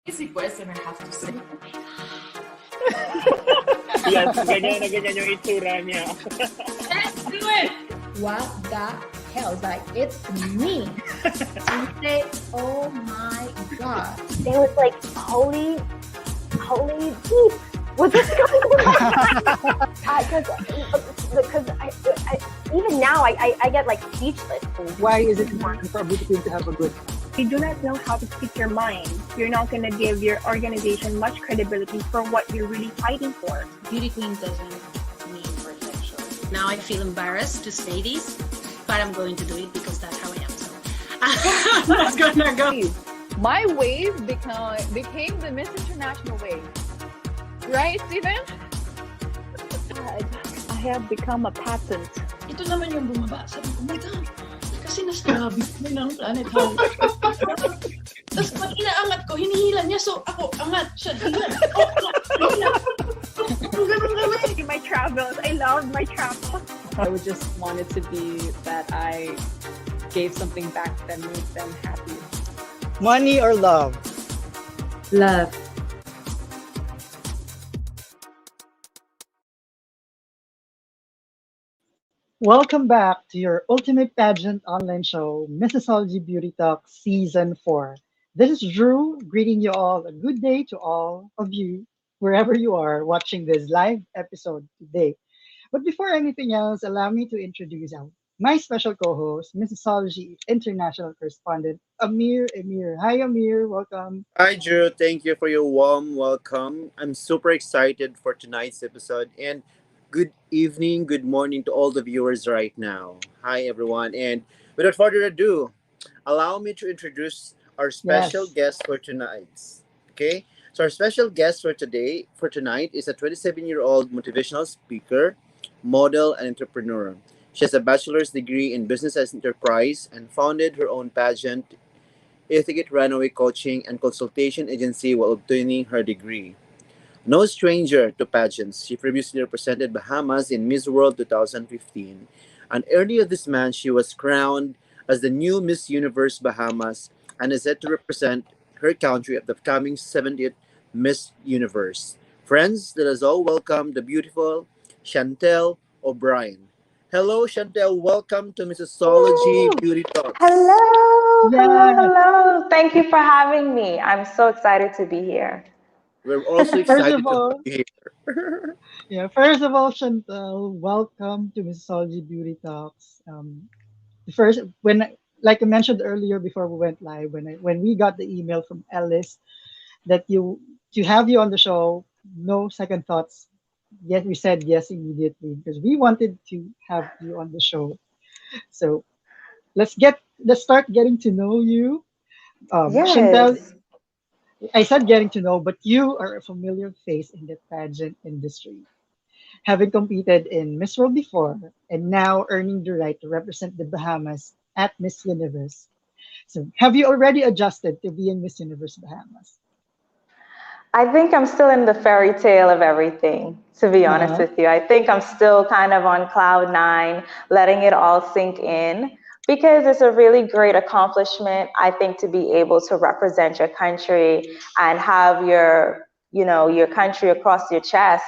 Easy question, I have to say. Yes, ganyan na ganyan yung itsura niya. Let's do it! What the hell? Like, it's me. And say, oh my God. It was like, holy deep. What's this going on? Because even now I get like speechless. Why is it important for a beauty queen to have a good? You do not know how to speak your mind. You're not going to give your organization much credibility for what you're really fighting for. Beauty queen doesn't mean perfection. Now I feel embarrassed to say this, but I'm going to do it because that's how I am. So I'm gonna go. My wave became the Miss International wave. Right, Steven? I have become a patent. Ito naman yung bumaba. Sabi ko, oh my God, kasi nasa grabe ko ng planet. Tapos pag inaangat ko, hinihila niya. So ako, angat siya. My travels. I love my travels. I would just want it to be that I gave something back that made them happy. Money or love? Love. Welcome back to your ultimate pageant online show, Missosology Beauty Talks Season 4. This is Drew, greeting you all a good day to all of you, wherever you are watching this live episode today. But before anything else, allow me to introduce my special co-host, Missosology International Correspondent, Amir. Hi, Amir. Welcome. Hi, Drew. Thank you for your warm welcome. I'm super excited for tonight's episode. And good evening, good morning to all the viewers right now. Hi, everyone. And without further ado, allow me to introduce our special guest for tonight. Okay? So our special guest for tonight is a 27-year-old motivational speaker, model, and entrepreneur. She has a bachelor's degree in business and enterprise and founded her own pageant, etiquette runway coaching, and consultation agency while obtaining her degree. No stranger to pageants, she previously represented Bahamas in Miss World 2015, and earlier this month she was crowned as the new Miss Universe Bahamas and is set to represent her country at the upcoming 70th Miss Universe. Friends, let us all welcome the beautiful Chantel O'Brian. Hello, Chantel. Welcome to Missosology Beauty Talks. Hello. Thank you for having me. I'm so excited to be here. We're also excited to be here. First of all, Chantel, welcome to Missosology Beauty Talks. Like I mentioned earlier before we went live, when we got the email from Ellis that to have you on the show, no second thoughts. Yet we said yes immediately because we wanted to have you on the show. So let's start getting to know you. Chantel, I said getting to know, but you are a familiar face in the pageant industry, having competed in Miss World before and now earning the right to represent the Bahamas at Miss Universe. So have you already adjusted to being Miss Universe Bahamas? I think I'm still in the fairy tale of everything, to be honest with you. I think I'm still kind of on cloud 9, letting it all sink in. Because it's a really great accomplishment, I think, to be able to represent your country and have your country across your chest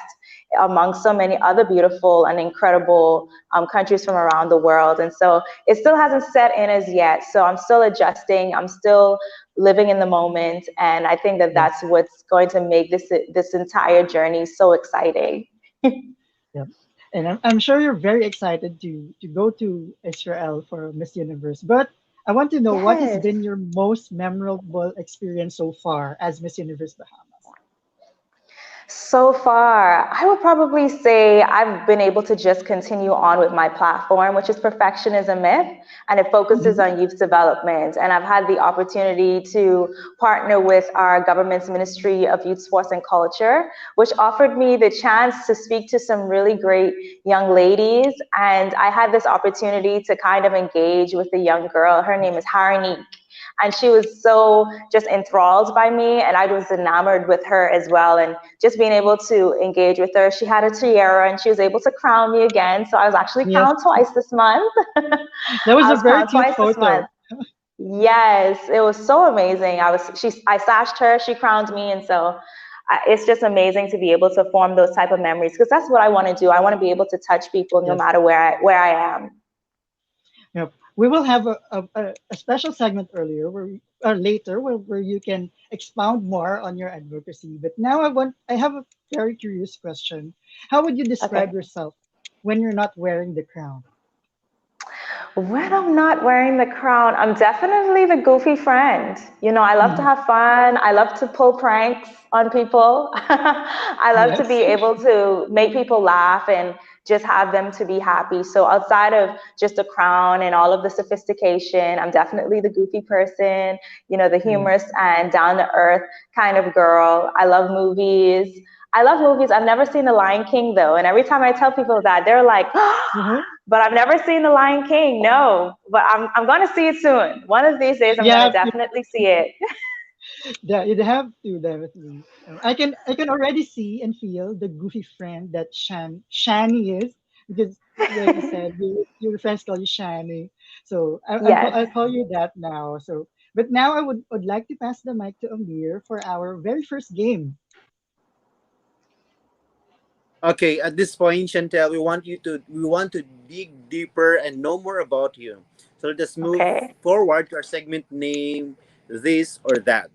among so many other beautiful and incredible countries from around the world. And so it still hasn't set in as yet. So I'm still adjusting. I'm still living in the moment. And I think that that's what's going to make this entire journey so exciting. Yeah. And I'm sure you're very excited to go to Israel for Miss Universe. But I want to know what has been your most memorable experience so far as Miss Universe Bahamas? So far, I would probably say I've been able to just continue on with my platform, which is Perfection is a Myth, and it focuses on youth development. And I've had the opportunity to partner with our government's Ministry of Youth, Sports and Culture, which offered me the chance to speak to some really great young ladies. And I had this opportunity to kind of engage with a young girl. Her name is 𝗪𝗔𝗀𝙀. And she was so just enthralled by me, and I was enamored with her as well. And just being able to engage with her, she had a tiara and she was able to crown me again. So I was actually crowned twice this month. That was a very cute photo. Yes, it was so amazing. I sashed her, she crowned me, and so it's just amazing to be able to form those type of memories because that's what I want to do. I want to be able to touch people no Yes. matter where I am. Yep. We will have a special segment earlier later where you can expound more on your advocacy. But now I have a very curious question. How would you describe Okay. yourself when you're not wearing the crown? When I'm not wearing the crown, I'm definitely the goofy friend. You know, I love to Mhm. have fun. I love to pull pranks on people. I love to be Yes. able to make people laugh and just have them to be happy. So outside of just the crown and all of the sophistication, I'm definitely the goofy person, you know, the Yeah. humorous and down to earth kind of girl. I love movies. I love movies. I've never seen The Lion King though. And every time I tell people that, they're like, Uh-huh. but I've never seen The Lion King. No, but I'm going to see it soon. One of these days, I'm going to Yeah, definitely see it. yeah, you'd have to definitely. I can already see and feel the goofy friend that Shani is because like you said, your friends call you Shani. So Yes. I'll call you that now. So but now I would like to pass the mic to Amir for our very first game. Okay, at this point, Chantel, we want to dig deeper and know more about you. So let us move Okay. forward to our segment name this or that.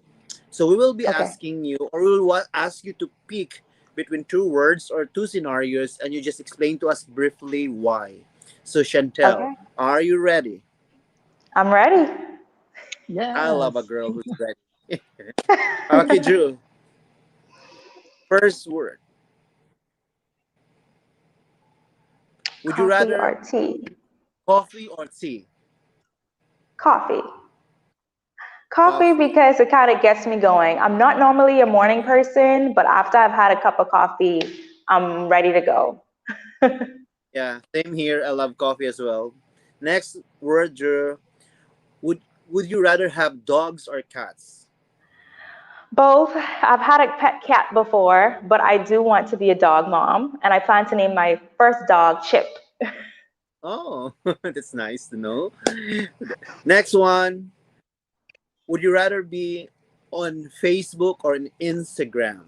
So we will be Okay. asking you, or we will ask you to pick between two words or two scenarios, and you just explain to us briefly why. So Chantel, Okay. are you ready? I'm ready. I love a Yes. girl who's ready. Okay, Drew. First word. Would you Coffee or rather tea? coffee or tea? Coffee. Coffee Coffee. because it kind of gets me going. I'm not normally a morning person, but after I've had a cup of coffee, I'm ready to go. Yeah, same here. I love coffee as well. Next word, Drew. Would you rather have dogs or cats? Both. I've had a pet cat before, but I do want to be a dog mom, and I plan to name my first dog Chip. Oh, that's nice to know. Next one. Would you rather be on Facebook or on Instagram?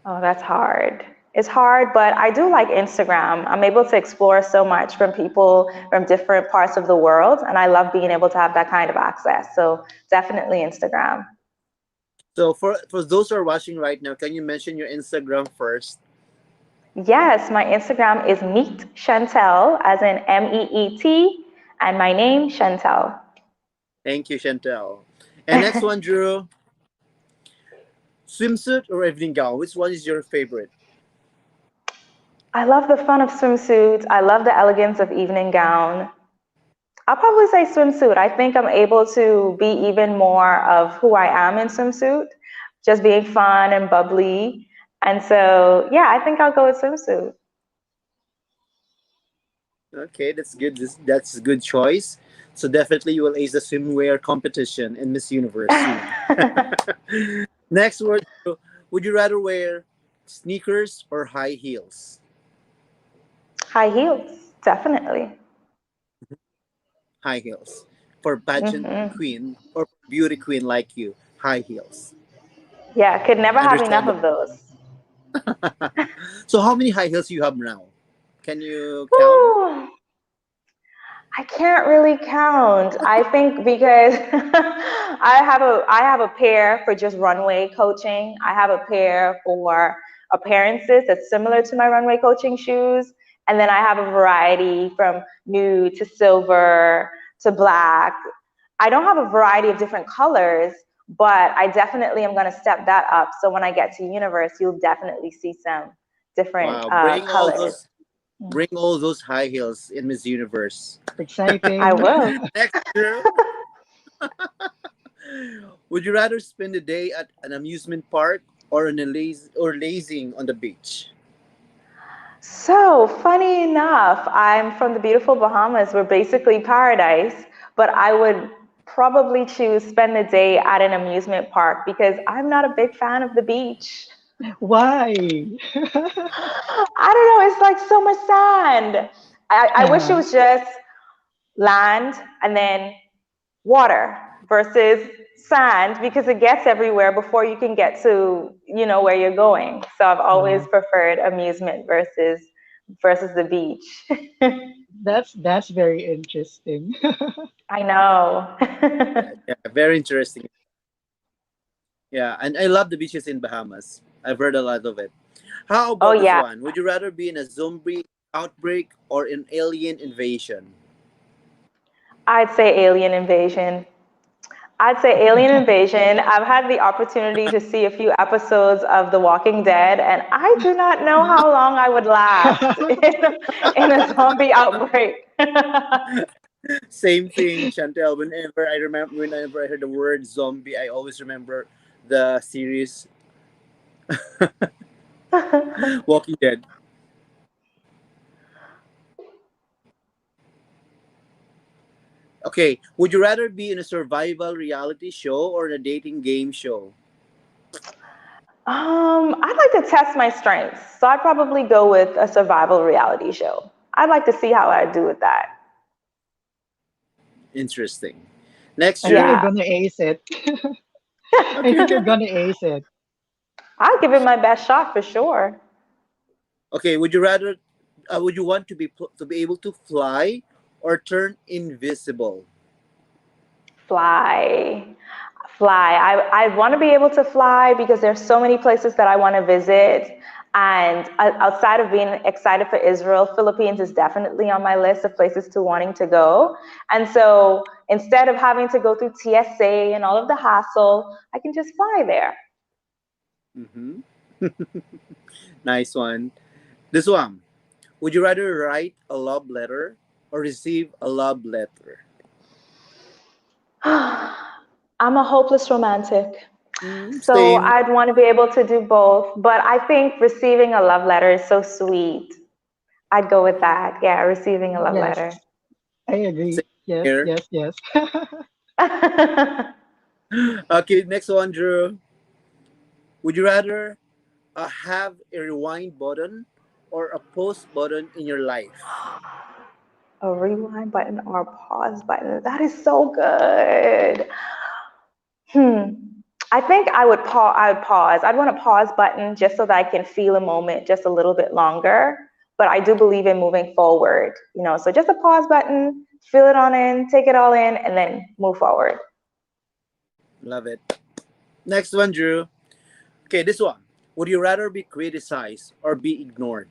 Oh, that's hard. It's hard, but I do like Instagram. I'm able to explore so much from people from different parts of the world, and I love being able to have that kind of access. So definitely Instagram. So for those who are watching right now, can you mention your Instagram first? Yes, my Instagram is Meet Chantel, as in Meet, and my name Chantel. Thank you, Chantel. And next one, Drew. Swimsuit or evening gown? Which one is your favorite? I love the fun of swimsuits. I love the elegance of evening gown. I'll probably say swimsuit. I think I'm able to be even more of who I am in swimsuit, just being fun and bubbly. And so, yeah, I think I'll go with swimsuit. Okay, that's good. That's a good choice. So definitely you will ace the swimwear competition in Miss Universe soon. Next word. Would you rather wear sneakers or high heels? High heels, definitely. High heels. For pageant Hmm. queen or beauty queen like you, high heels. Yeah, could never have enough Understandable. of those. So how many high heels you have now? Can you count? Woo! I can't really count. I think because I have a pair for just runway coaching. I have a pair for appearances that's similar to my runway coaching shoes. And then I have a variety from nude to silver to black. I don't have a variety of different colors, but I definitely am going to step that up. So when I get to Universe, you'll definitely see some different Wow, colors. bring all those high heels in Miss Universe. I Exciting. will. Next year, would you rather spend a day at an amusement park or lazing on the beach? So, funny enough, I'm from the beautiful Bahamas. We're basically paradise, but I would probably choose spend the day at an amusement park because I'm not a big fan of the beach. Why? I don't know, it's like so much sand. I wish it Uh-huh. was just land and then water versus sand because it gets everywhere before you can get to, where you're going. So I've always preferred amusement versus the beach. That's very interesting. I know. Yeah, very interesting. Yeah, and I love the beaches in Bahamas. I've heard a lot of it. How Oh about this yeah, one? Would you rather be in a zombie outbreak or an alien invasion? I'd say alien invasion. I'd say alien invasion. I've had the opportunity to see a few episodes of The Walking Dead, and I do not know how long I would last in a zombie outbreak. Same thing, Chantel. Whenever I heard the word zombie, I always remember the series Walking Dead. Okay, would you rather be in a survival reality show or in a dating game show? I'd like to test my strengths, so I'd probably go with a survival reality show. I'd like to see how I do with that. Interesting. Next, I think you're Drew. Yeah, gonna ace it. I think Okay. you're gonna ace it. I'll give it my best shot for sure. Okay, would you want to be able to fly or turn invisible? Fly. Fly. I want to be able to fly because there's so many places that I want to visit. And outside of being excited for Israel, Philippines is definitely on my list of places to wanting to go. And so instead of having to go through TSA and all of the hassle, I can just fly there. Mm-hmm. Nice one. This one. Would you rather write a love letter or receive a love letter? I'm a hopeless romantic. So Same. I'd want to be able to do both. But I think receiving a love letter is so sweet. I'd go with that. Yeah, receiving a love Yes, letter. I agree. Same Yes, here. yes, yes. Okay, next one, Drew. Would you rather have a rewind button or a pause button in your life? A rewind button or a pause button. That is so good. Hmm. I think I would pause. I'd want a pause button just so that I can feel a moment just a little bit longer. But I do believe in moving forward, so just a pause button, feel it on in, take it all in, and then move forward. Love it. Next one, Drew. Okay, this one. Would you rather be criticized or be ignored?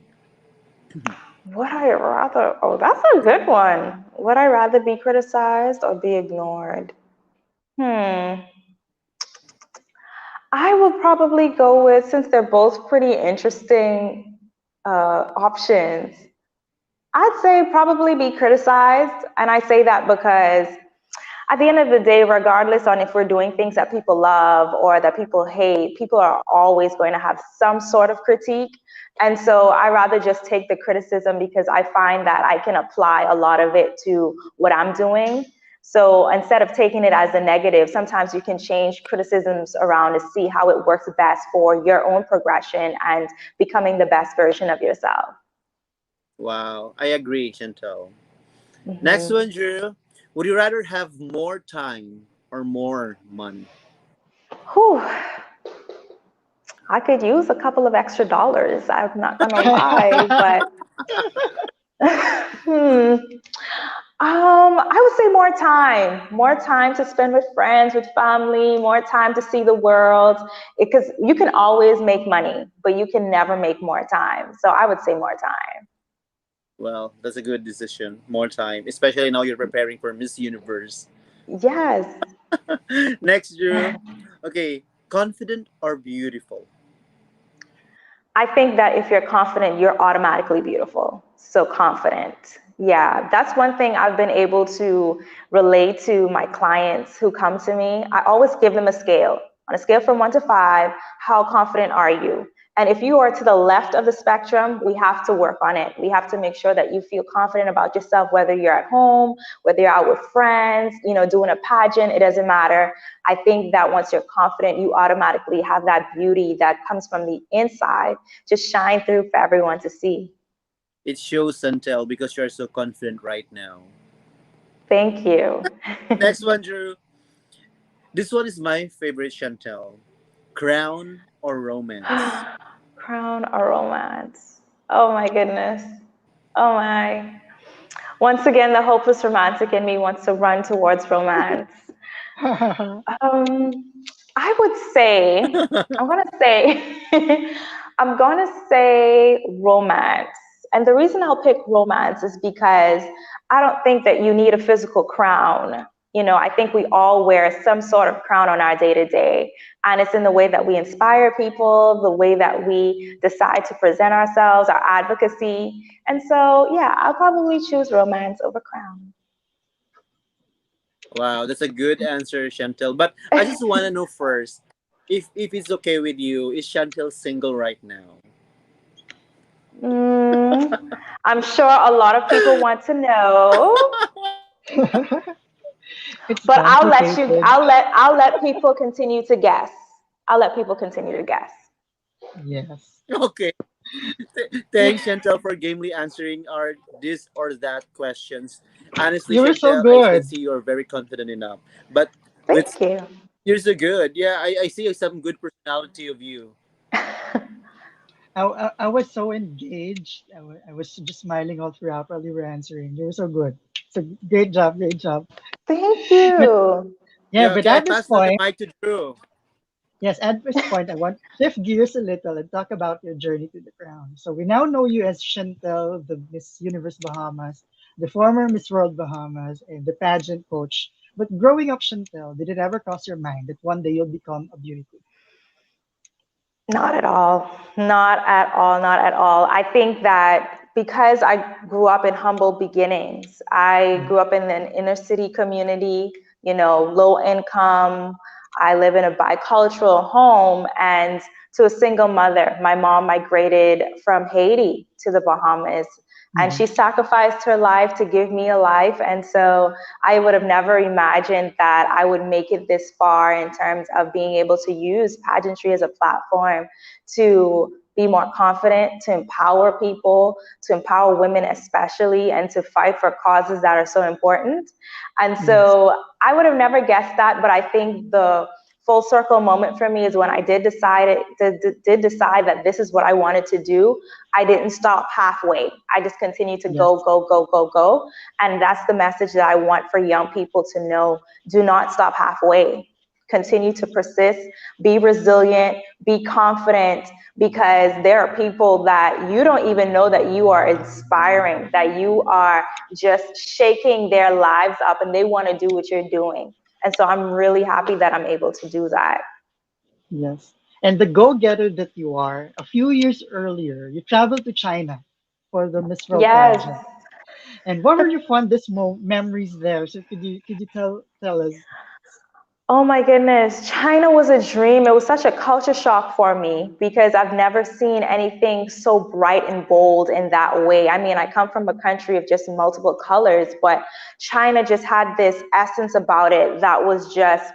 Would I rather, oh, that's a good one. Would I rather be criticized or be ignored? Hmm. I would probably go with, since they're both pretty interesting options, I'd say probably be criticized. And I say that because at the end of the day, regardless on if we're doing things that people love or that people hate, people are always going to have some sort of critique. And so I rather just take the criticism because I find that I can apply a lot of it to what I'm doing. So instead of taking it as a negative, sometimes you can change criticisms around to see how it works best for your own progression and becoming the best version of yourself. Wow, I agree, Chantel. Next Hmm. one, Drew. Would you rather have more time or more money? Whew. I could use a couple of extra dollars. I'm not gonna lie, but hmm. I would say more time to spend with friends, with family, more time to see the world. Because you can always make money, but you can never make more time. So I would say more time. Well, that's a good decision. More time, especially now you're preparing for Miss Universe. Yes. Next, Drew. Okay, confident or beautiful? I think that if you're confident, you're automatically beautiful. So confident. Yeah, that's one thing I've been able to relate to my clients who come to me. I always give them a scale. On a scale from 1 to 5, how confident are you? And if you are to the left of the spectrum, we have to work on it. We have to make sure that you feel confident about yourself, whether you're at home, whether you're out with friends, doing a pageant, it doesn't matter. I think that once you're confident, you automatically have that beauty that comes from the inside just shine through for everyone to see. It shows, Chantel, because you're so confident right now. Thank you. Next one, Drew. This one is my favorite, Chantel. Crown or romance? Crown or romance? Oh my goodness. Oh my. Once again, the hopeless romantic in me wants to run towards romance. I would say, I'm gonna say, I'm gonna say romance. And the reason I'll pick romance is because I don't think that you need a physical crown. You know, I think we all wear some sort of crown on our day to day. And it's in the way that we inspire people, the way that we decide to present ourselves, our advocacy. And so, yeah, I'll probably choose romance over crown. Wow, that's a good answer, Chantel. But I just want to know first, if it's okay with you, is Chantel single right now? I'm sure a lot of people want to know. It's But complicated. I'll let people continue to guess. I'll let people continue to guess. Yes. Okay. Thanks, Chantel, for gamely answering our this or that questions. Honestly, You were so Chantel, I can good. see you're very confident enough. But let's Thank you. you're so good. Yeah, I see some good personality of you. I was so engaged. I was just smiling all throughout while you were answering. You were so good. So great job, great job. Thank But you. yeah, Yeah, but okay, I at this pass the point, mic to Drew. yes, at this point, I want to shift gears a little and talk about your journey to the crown. So we now know you as Chantel, the Miss Universe Bahamas, the former Miss World Bahamas, and the pageant coach. But growing up, Chantel, did it ever cross your mind that one day you'll become a beauty queen? Not at all. Not at all. Not at all. I think that because I grew up in humble beginnings, I Mm. grew up in an inner city community, you know, low income. I live in a bicultural home, and to a single mother. My mom migrated from Haiti to the Bahamas, and Mhm. she sacrificed her life to give me a life. And so I would have never imagined that I would make it this far in terms of being able to use pageantry as a platform to be more confident, to empower people, to empower women especially, and to fight for causes that are so important. And Yes. so I would have never guessed that, but I think the full circle moment for me is when I did decide that this is what I wanted to do. I didn't stop halfway. I just continued to Yes. go, go, go, go, go. And that's the message that I want for young people to know. Do not stop halfway. Continue to persist, be resilient, be confident, because there are people that you don't even know that you are inspiring, that you are just shaking their lives up and they want to do what you're doing. And so I'm really happy that I'm able to do that. Yes. And the go-getter that you are, a few years earlier, you traveled to China for the Miss World Yes. pageant. And what were your fondest memories there? So could you tell us? Oh my goodness, China was a dream. It was such a culture shock for me because I've never seen anything so bright and bold in that way. I mean, I come from a country of just multiple colors, but China just had this essence about it that was just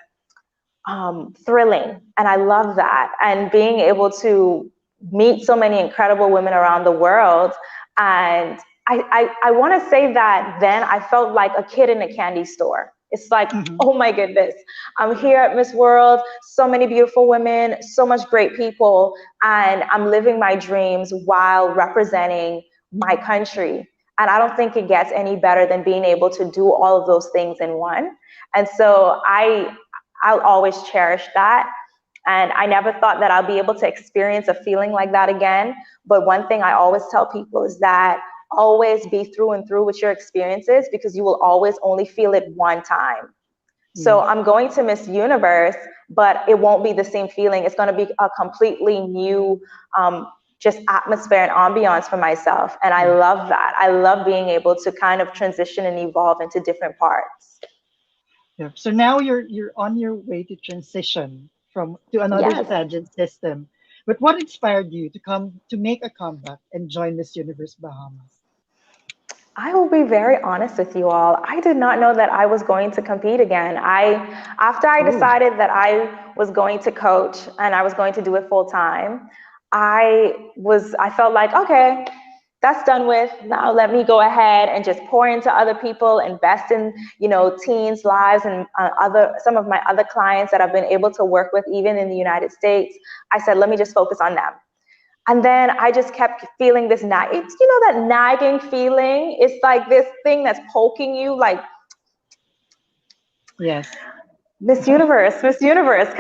thrilling. And I love that. And being able to meet so many incredible women around the world. And I want to say that then I felt like a kid in a candy store. It's like, Mhm. oh my goodness, I'm here at Miss World, so many beautiful women, so much great people, and I'm living my dreams while representing my country. And I don't think it gets any better than being able to do all of those things in one. And so I'll always cherish that. And I never thought that I'll be able to experience a feeling like that again. But one thing I always tell people is that always be through and through with your experiences because you will always only feel it one time. So Yes. I'm going to Miss Universe, but it won't be the same feeling. It's going to be a completely new just atmosphere and ambiance for myself. And I Yes. love that. I love being able to kind of transition and evolve into different parts. Yeah. So now you're on your way to transition from to another Yes. pageant system. But what inspired you to come to make a comeback and join Miss Universe Bahamas? I will be very honest with you all. I did not know that I was going to compete again. After I Oh. decided that I was going to coach and I was going to do it full time, I felt like, okay, that's done with. Now let me go ahead and just pour into other people, invest in, teens' lives and some of my other clients that I've been able to work with, even in the United States. I said, let me just focus on them. And then I just kept feeling this that nagging feeling. It's like this thing that's poking you, like, Yes. Miss Universe,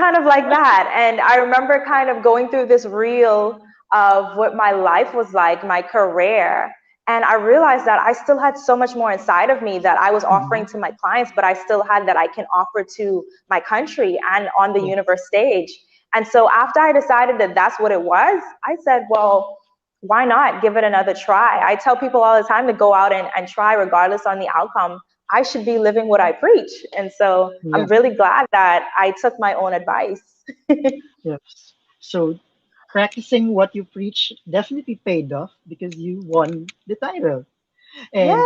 kind of like that. And I remember kind of going through this reel of what my life was like, my career. And I realized that I still had so much more inside of me that I was offering to my clients, but I still had that I can offer to my country and on the universe stage. And so after I decided that that's what it was, I said, well, why not give it another try? I tell people all the time to go out and try regardless on the outcome. I should be living what I preach. And so I'm really glad that I took my own advice. Yes. So practicing what you preach definitely paid off because you won the title. And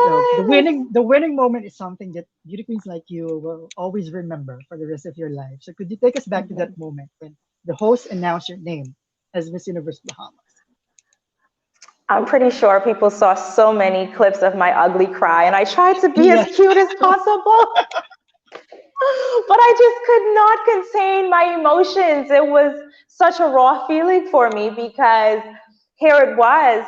the winning moment is something that beauty queens like you will always remember for the rest of your life. So could you take us back to that moment when the host announced your name as Miss Universe Bahamas? I'm pretty sure people saw so many clips of my ugly cry, and I tried to be as cute as possible. But I just could not contain my emotions. It was such a raw feeling for me because here it was,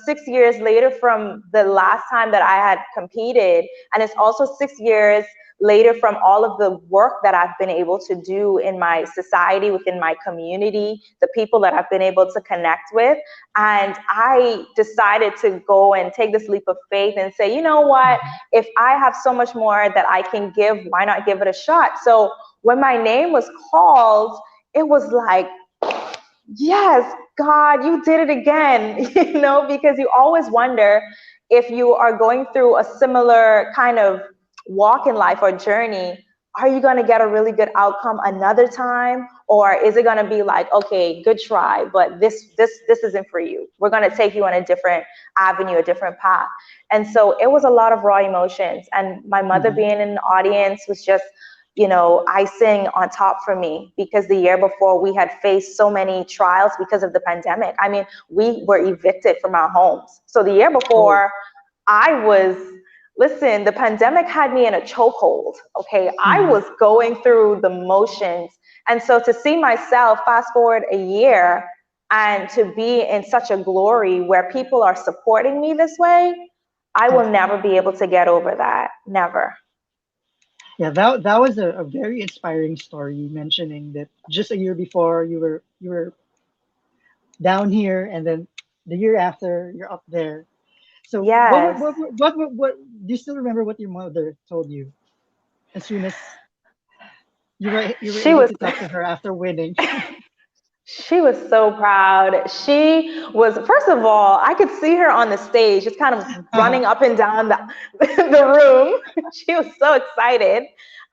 6 years later from the last time that I had competed. And it's also 6 years later from all of the work that I've been able to do in my society, within my community, the people that I've been able to connect with. And I decided to go and take this leap of faith and say, you know what, if I have so much more that I can give, why not give it a shot? So when my name was called, it was like, yes, God, you did it again, because you always wonder if you are going through a similar kind of walk in life or journey, are you going to get a really good outcome another time? Or is it going to be like, okay, good try, but this isn't for you. We're going to take you on a different avenue, a different path. And so it was a lot of raw emotions. And my mother being in the audience was just, icing on top for me, because the year before we had faced so many trials because of the pandemic. I mean, we were evicted from our homes. So the year before, the pandemic had me in a chokehold, okay? I was going through the motions. And so to see myself fast forward a year and to be in such a glory where people are supporting me this way, I will never be able to get over that, never. Yeah, that was a very inspiring story, mentioning that just a year before you were down here, and then the year after you're up there. So yes. what do you still remember what your mother told you as soon as you were able to talk to her after winning? She was so proud. She was, first of all, I could see her on the stage, just kind of running up and down the room. She was so excited.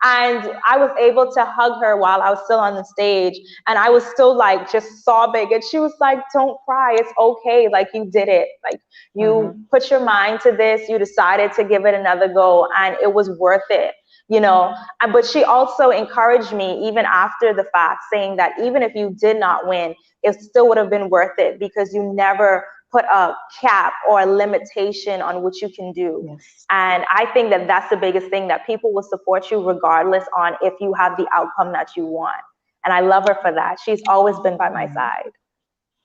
And I was able to hug her while I was still on the stage. And I was still like just sobbing. And she was like, don't cry. It's okay. Like, you did it. Like, you put your mind to this. You decided to give it another go. And it was worth it. But she also encouraged me even after the fact, saying that even if you did not win, it still would have been worth it, because you never put a cap or a limitation on what you can do. Yes. And I think that that's the biggest thing, that people will support you regardless on if you have the outcome that you want. And I love her for that. She's always been by my side.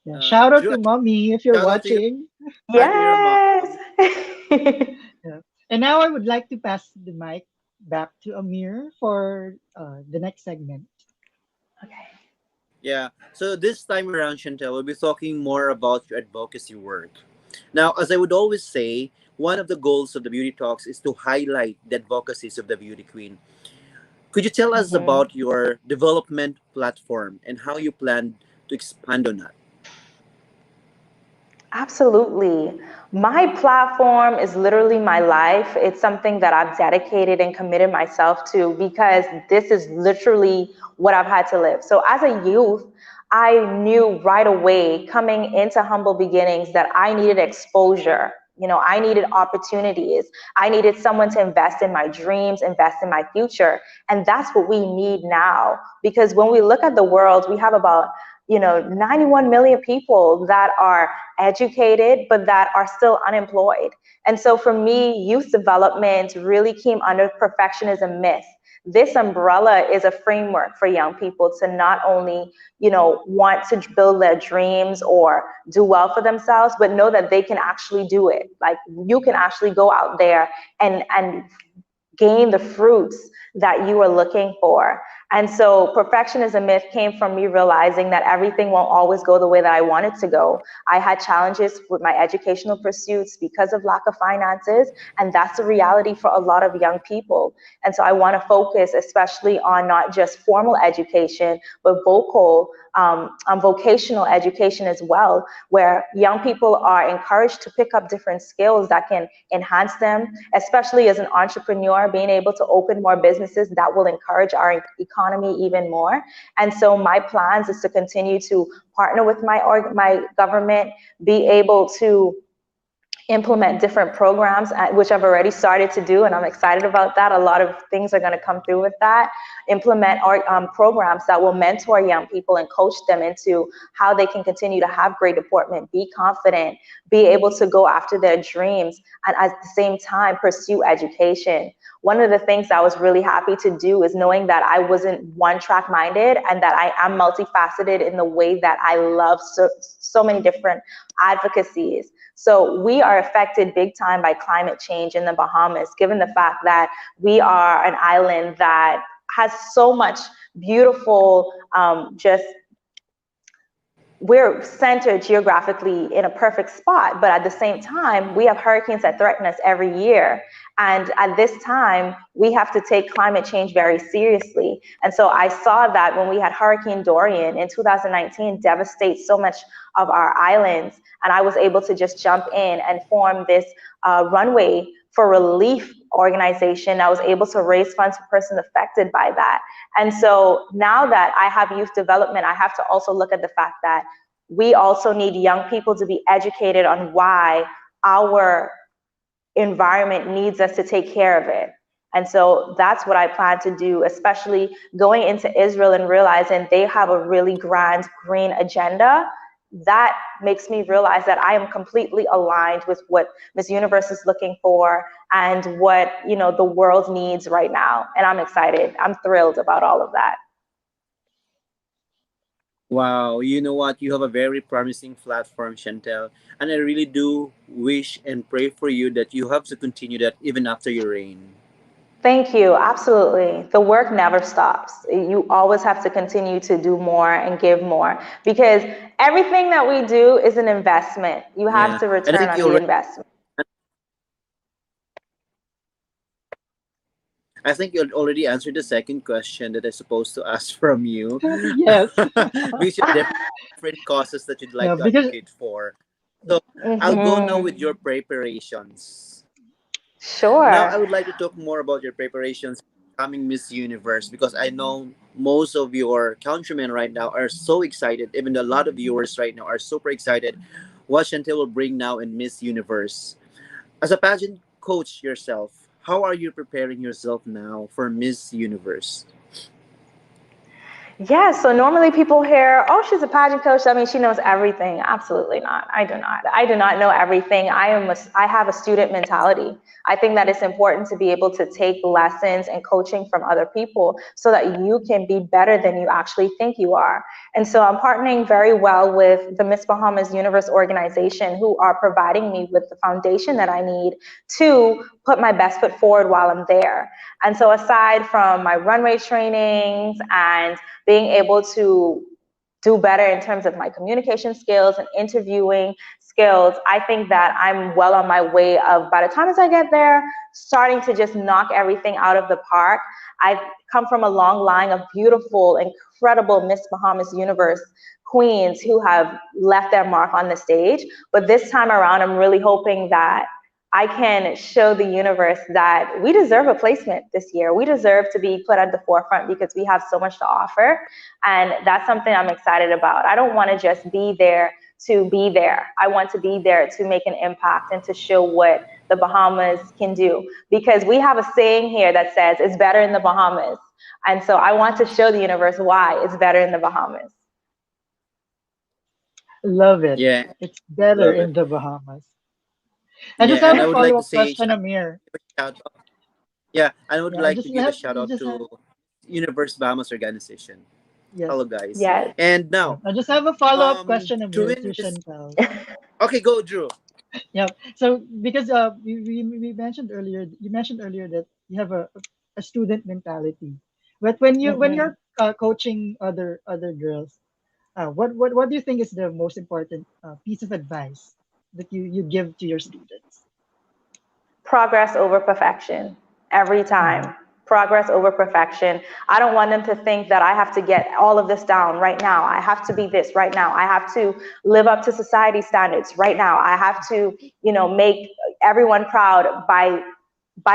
Yeah. Shout out to mommy if you're watching. Yes. Yeah. And now I would like to pass the mic back to Amir for the next segment. Okay. Yeah, so this time around, Chantel, we'll be talking more about your advocacy work. Now, as I would always say, one of the goals of the Beauty Talks is to highlight the advocacies of the beauty queen. Could you tell us about your development platform and how you plan to expand on that? Absolutely. My platform is literally my life. It's something that I've dedicated and committed myself to, because this is literally what I've had to live. So as a youth, I knew right away coming into humble beginnings that I needed exposure You know, I needed opportunities. I needed someone to invest in my dreams, invest in my future. And that's what we need now. Because when we look at the world, we have about, you know, 91 million people that are educated, but that are still unemployed. And so for me, youth development really came under perfectionism myth. This umbrella is a framework for young people to not only, you know, want to build their dreams or do well for themselves, but know that they can actually do it. Like, you can actually go out there and gain the fruits that you are looking for. And so perfectionism myth came from me realizing that everything won't always go the way that I want it to go. I had challenges with my educational pursuits because of lack of finances, and that's the reality for a lot of young people. And so I want to focus especially on not just formal education, but vocational education as well, where young people are encouraged to pick up different skills that can enhance them, especially as an entrepreneur, being able to open more businesses that will encourage our economy even more. And so my plans is to continue to partner with my government, be able to implement different programs, which I've already started to do, and I'm excited about that. A lot of things are going to come through with that. Implement our programs that will mentor young people and coach them into how they can continue to have great deportment, be confident, be able to go after their dreams, and at the same time pursue education. One of the things I was really happy to do is knowing that I wasn't one-track minded, and that I am multifaceted in the way that I love so many different advocacies. So we are affected big time by climate change in the Bahamas, given the fact that we are an island that has so much beautiful, we're centered geographically in a perfect spot, but at the same time, we have hurricanes that threaten us every year. And at this time, we have to take climate change very seriously. And so I saw that when we had Hurricane Dorian in 2019 devastate so much of our islands, and I was able to just jump in and form this runway for relief organization. I was able to raise funds for persons affected by that. And so now that I have youth development, I have to also look at the fact that we also need young people to be educated on why our environment needs us to take care of it. And so that's what I plan to do, especially going into Israel and realizing they have a really grand green agenda. That makes me realize that I am completely aligned with what Miss Universe is looking for and what, you know, the world needs right now. And I'm excited. I'm thrilled about all of that. Wow, you know what? You have a very promising platform, Chantel. And I really do wish and pray for you that you have to continue that even after your reign. Thank you. Absolutely. The work never stops. You always have to continue to do more and give more, because everything that we do is an investment. You have to return on the investment. I think you already answered the second question that I supposed to ask from you. Yes. Which are different causes that you'd like to advocate for. So I'll go now with your preparations. Sure. Now I would like to talk more about your preparations becoming Miss Universe, because I know most of your countrymen right now are so excited. Even a lot of viewers right now are super excited what Chantel will bring now in Miss Universe. As a pageant coach yourself, how are you preparing yourself now for Miss Universe? Yeah, so normally people hear, oh, she's a pageant coach. I mean, she knows everything. Absolutely not. I do not. I do not know everything. I have a student mentality. I think that it's important to be able to take lessons and coaching from other people so that you can be better than you actually think you are. And so I'm partnering very well with the Miss Bahamas Universe organization, who are providing me with the foundation that I need to put my best foot forward while I'm there. And so aside from my runway trainings and being able to do better in terms of my communication skills and interviewing skills, I think that I'm well on my way of, by the time as I get there, starting to just knock everything out of the park. I've come from a long line of beautiful, incredible Miss Bahamas Universe queens who have left their mark on the stage. But this time around, I'm really hoping that I can show the universe that we deserve a placement this year. We deserve to be put at the forefront because we have so much to offer. And that's something I'm excited about. I don't want to just be there to be there. I want to be there to make an impact and to show what the Bahamas can do. Because we have a saying here that says it's better in the Bahamas. And so I want to show the universe why it's better in the Bahamas. Love it. Yeah, It's better love it. in the Bahamas. I Yeah, just have and I a would like to follow-up say question, Amir. shout out. Yeah, I would Yeah, I like to just give a have, shout out just have, to Universe Bahamas organization. Hello, yes. guys. Yes. And Yeah. now, I just have a follow-up question, to Amir, win to this. Chantel. Okay, go, Drew. Yeah. So because we mentioned earlier, you mentioned earlier that you have a student mentality, but when Mm-hmm. you're coaching other girls, what do you think is the most important piece of advice that you give to your students? Progress over perfection every Mm-hmm. time. Progress over perfection. I don't want them to think that I have to get all of this down right now. I have to be this right now. I have to live up to society standards right now. I have to, make everyone proud by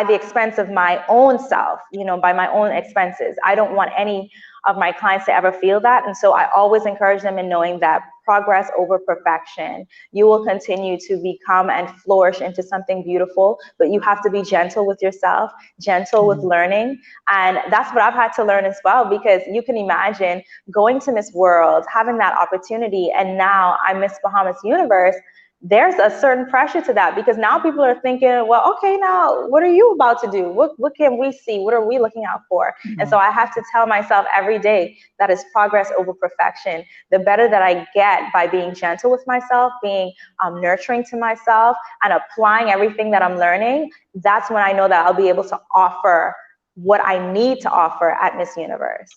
the expense of my own self, by my own expenses. I don't want any of my clients to ever feel that. And so I always encourage them in knowing that progress over perfection. You will continue to become and flourish into something beautiful, but you have to be gentle with yourself, gentle with learning. And that's what I've had to learn as well, because you can imagine going to Miss World, having that opportunity, and now I'm Miss Bahamas Universe. There's a certain pressure to that, because now people are thinking, well, okay, now what are you about to do? What can we see? What are we looking out for? And so I have to tell myself every day that is progress over perfection. The better that I get by being gentle with myself, being nurturing to myself, and applying everything that I'm learning, that's when I know that I'll be able to offer what I need to offer at Miss Universe.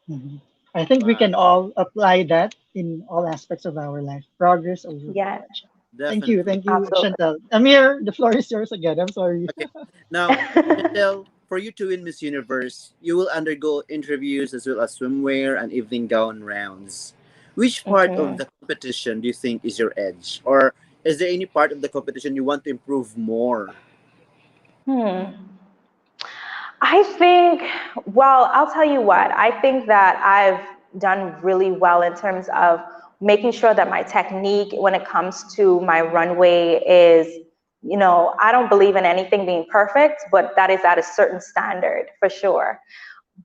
Mm-hmm. I think we Wow, can all apply that in all aspects of our life. Progress over Yes, perfection. definitely. Thank you, absolutely. Chantal. Amir, the floor is yours again. I'm sorry. Okay, now, Chantel, for you to win Miss Universe, you will undergo interviews as well as swimwear and evening gown rounds. Which part of Mhm. the competition do you think is your edge? Or is there any part of the competition you want to improve more? Hmm. I think, well, I'll tell you what, I think that I've done really well in terms of making sure that my technique when it comes to my runway is, I don't believe in anything being perfect, but that is at a certain standard for sure.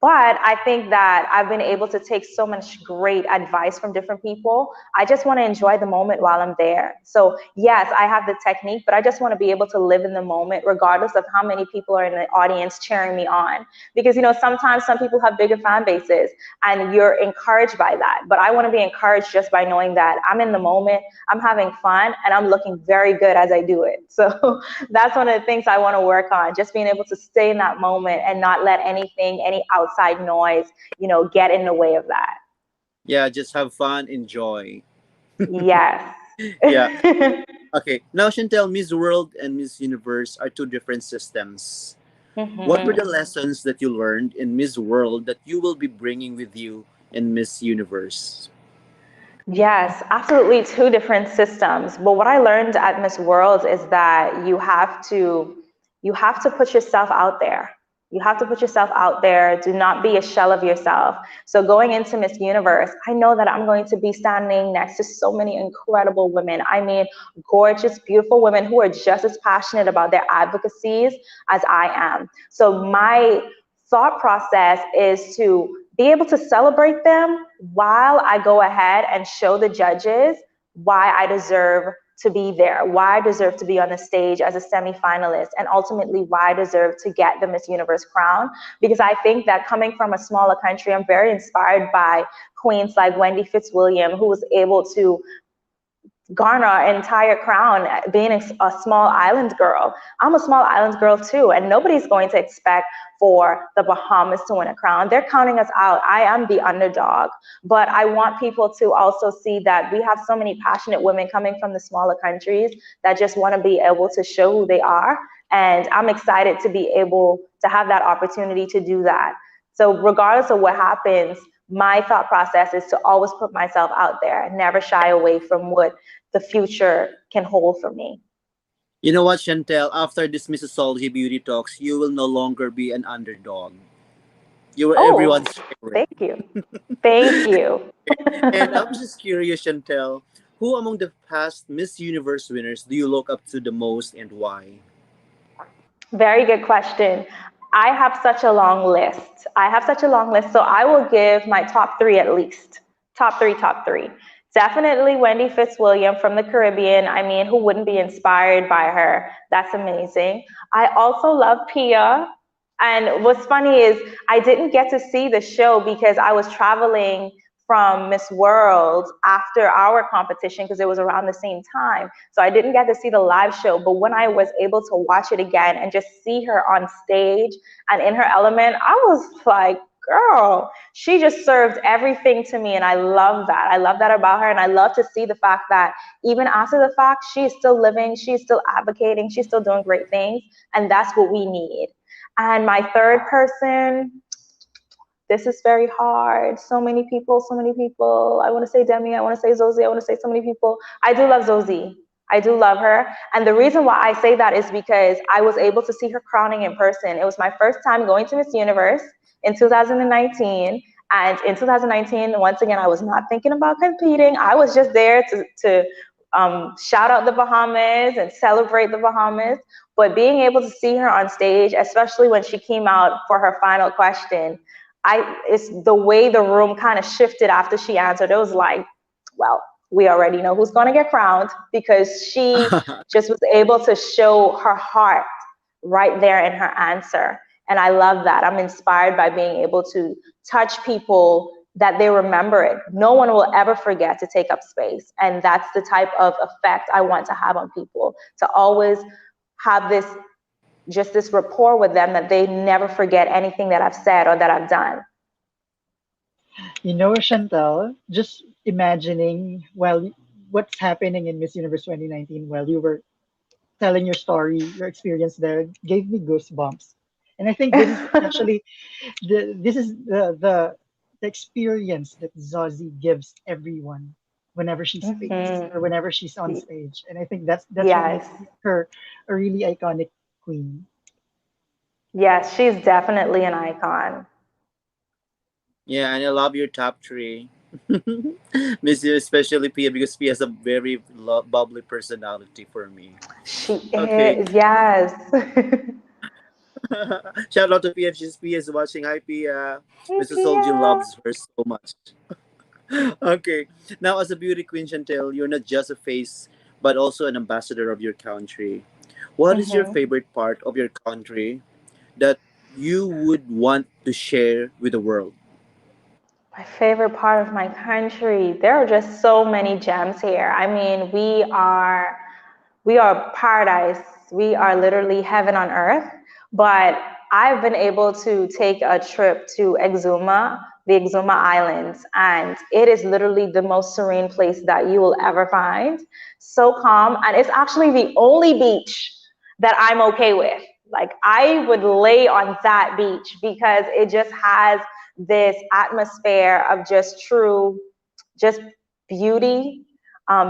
But I think that I've been able to take so much great advice from different people. I just want to enjoy the moment while I'm there. So yes, I have the technique, but I just want to be able to live in the moment regardless of how many people are in the audience cheering me on. Because, sometimes some people have bigger fan bases and you're encouraged by that. But I want to be encouraged just by knowing that I'm in the moment, I'm having fun, and I'm looking very good as I do it. So that's one of the things I want to work on, just being able to stay in that moment and not let anything, any outside noise, get in the way of that. Yeah, just have fun, enjoy. Yes. Yeah. Okay. Now, Chantel, Miss World and Miss Universe are two different systems. What were the Mhm. lessons that you learned in Miss World that you will be bringing with you in Miss Universe? Yes, absolutely two different systems. But what I learned at Miss World is that you have to put yourself out there. You have to put yourself out there. Do not be a shell of yourself. So going into Miss Universe, I know that I'm going to be standing next to so many incredible women. I mean, gorgeous, beautiful women who are just as passionate about their advocacies as I am. So my thought process is to be able to celebrate them while I go ahead and show the judges why I deserve to be there, why I deserve to be on the stage as a semi-finalist, and ultimately why I deserve to get the Miss Universe crown. Because I think that coming from a smaller country, I'm very inspired by queens like Wendy Fitzwilliam, who was able to garner an entire crown being a small island girl. I'm a small island girl too, and nobody's going to expect for the Bahamas to win a crown. They're counting us out. I am the underdog, but I want people to also see that we have so many passionate women coming from the smaller countries that just want to be able to show who they are. And I'm excited to be able to have that opportunity to do that. So regardless of what happens, my thought process is to always put myself out there, never shy away from what the future can hold for me. You know what, Chantel? After this Missosology Beauty Talks, you will no longer be an underdog. You were Oh, everyone's favorite. thank you. Thank you. And I'm just curious, Chantel, Who among the past Miss Universe winners do you look up to the most and why? Very good question. I have such a long list. I have such a long list, so I will give my top three at least. Top three, top three. Definitely Wendy Fitzwilliam from the Caribbean. I mean, who wouldn't be inspired by her? That's amazing. I also love Pia. And what's funny is I didn't get to see the show because I was traveling from Miss World after our competition because it was around the same time. So I didn't get to see the live show, but when I was able to watch it again and just see her on stage and in her element, I was like, girl, she just served everything to me, and I love that. I love that about her, and I love to see the fact that even after the fact, she's still living, she's still advocating, she's still doing great things, and that's what we need. And my third person, this is very hard. So many people, so many people. I want to say Demi, I want to say Zosie, I want to say so many people. I do love Zosie. I do love her. And the reason why I say that is because I was able to see her crowning in person. It was my first time going to Miss Universe in 2019. And in 2019, once again, I was not thinking about competing. I was just there to shout out the Bahamas and celebrate the Bahamas. But being able to see her on stage, especially when she came out for her final question, it's the way the room kind of shifted after she answered. It was like, well, we already know who's going to get crowned, because she just was able to show her heart right there in her answer. And I love that. I'm inspired by being able to touch people, that they remember it. No one will ever forget to take up space. And that's the type of effect I want to have on people, to always have this rapport with them, that they never forget anything that I've said or that I've done. You know, Chantel, just imagining what's happening in Miss Universe 2019 while you were telling your story, your experience there, gave me goosebumps. And I think this is actually the experience that Zosie gives everyone whenever she speaks or whenever she's on stage. And I think that's what Yes. makes her a really iconic queen. Yes, she's definitely an icon. Yeah, and I love your top three. Miss you, especially Pia, because Pia has a very bubbly personality for me. She Okay. is, yes. Shout out to Pia if Pia is watching. Hi Pia. Hey, Missosology Pia. loves her so much. Okay. Now, as a beauty queen, Chantel, you're not just a face, but also an ambassador of your country. What is your favorite part of your country that you would want to share with the world? My favorite part of my country, there are just so many gems here. I mean, we are paradise. We are literally heaven on earth. But I've been able to take a trip to 𝘋𝙀𝙀, the 𝘋𝙀𝙀 Islands, and it is literally the most serene place that you will ever find. So calm, and it's actually the only beach that I'm okay with. Like, I would lay on that beach because it just has this atmosphere of just beauty.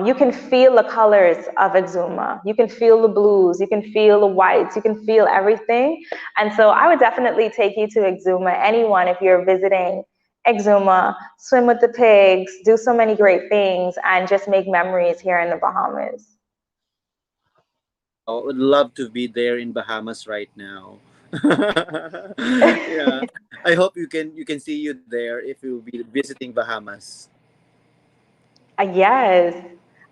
You can feel the colors of 𝘋𝙀𝙀. You can feel the blues, you can feel the whites, you can feel everything. And so I would definitely take you to 𝘋𝙀𝙀. Anyone, if you're visiting 𝘋𝙀𝙀, swim with the pigs, do so many great things, and just make memories here in the Bahamas. I would love to be there in Bahamas right now. Yeah, I hope you can see you there if you'll be visiting Bahamas. Yes.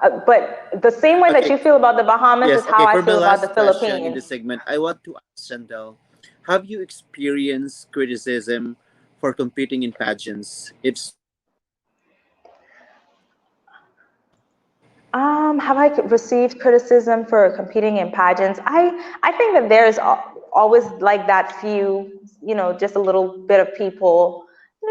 But the same way that Okay. you feel about the Bahamas Yes. is how Okay. I For my feel about the last question in Philippines. this segment, I want to ask Chantel, have you experienced criticism for competing in pageants? If Have I received criticism for competing in pageants? I think that there's always like that few, just a little bit of people,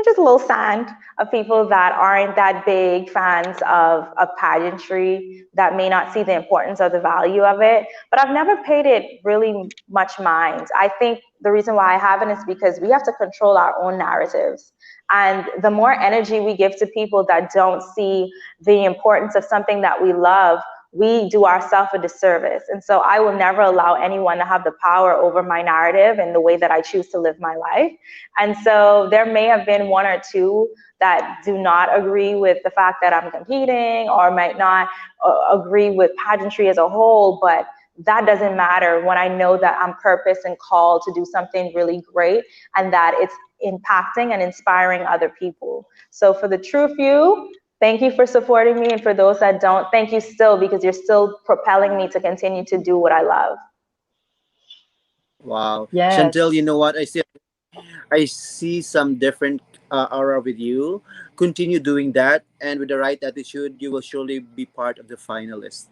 just a little sand of people that aren't that big fans of pageantry, that may not see the importance or the value of it. But I've never paid it really much mind. I think the reason why I haven't is because we have to control our own narratives. And the more energy we give to people that don't see the importance of something that we love, we do ourselves a disservice. And so I will never allow anyone to have the power over my narrative and the way that I choose to live my life. And so there may have been one or two that do not agree with the fact that I'm competing, or might not agree with pageantry as a whole, but that doesn't matter when I know that I'm purposed and called to do something really great, and that it's impacting and inspiring other people. So for the true few, thank you for supporting me. And for those that don't, thank you still, because you're still propelling me to continue to do what I love. Wow. Yes. Chantel, you know what? I see some different aura with you. Continue doing that, and with the right attitude, you will surely be part of the finalists.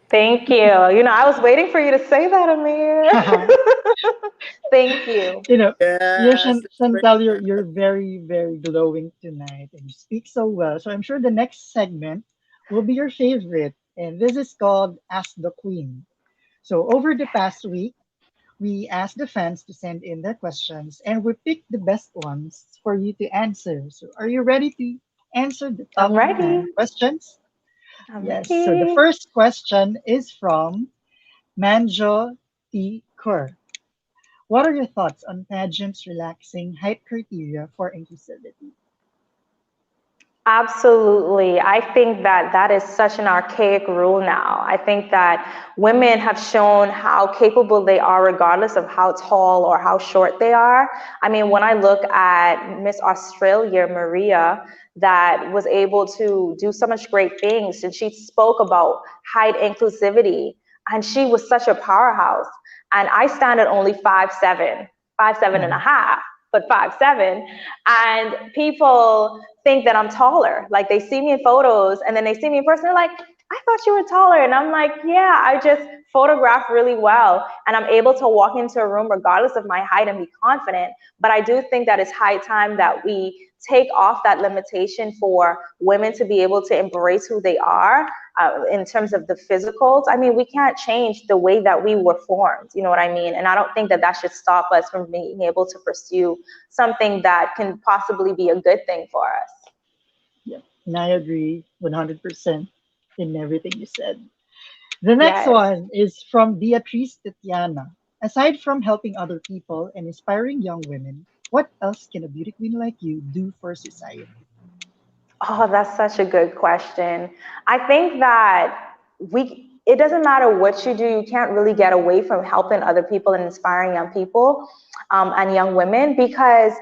Thank you. I was waiting for you to say that, Amir. Thank you. Yes, that's great. Chantal, you're very, very glowing tonight, and you speak so well. So I'm sure the next segment will be your favorite, and this is called Ask the Queen. So over the past week, we asked the fans to send in their questions, and we picked the best ones for you to answer. So are you ready to answer the I'm top ready. questions? I'm Yes. So the ready. first question is from Manjo T. Kerr. What are your thoughts on pageants relaxing height criteria for inclusivity? Absolutely. I think that that is such an archaic rule now. I think that women have shown how capable they are regardless of how tall or how short they are. I mean, when I look at Miss Australia, Maria, that was able to do so much great things, and she spoke about height inclusivity, and she was such a powerhouse. And I stand at only 5'7", 5'7" and a Mhm. half, but 5'7", and people think that I'm taller. Like, they see me in photos and then they see me in person, they're like, I thought you were taller. And I'm like, yeah, I just photograph really well, and I'm able to walk into a room regardless of my height and be confident. But I do think that it's high time that we take off that limitation for women to be able to embrace who they are in terms of the physicals. I mean, we can't change the way that we were formed, you know what I mean? And I don't think that that should stop us from being able to pursue something that can possibly be a good thing for us. Yeah, and I agree 100% in everything you said. The next Yes. one is from Beatrice Tatiana. Aside from helping other people and inspiring young women, what else can a beauty queen like you do for society? Oh, that's such a good question. I think that it doesn't matter what you do, you can't really get away from helping other people and inspiring young people and young women, because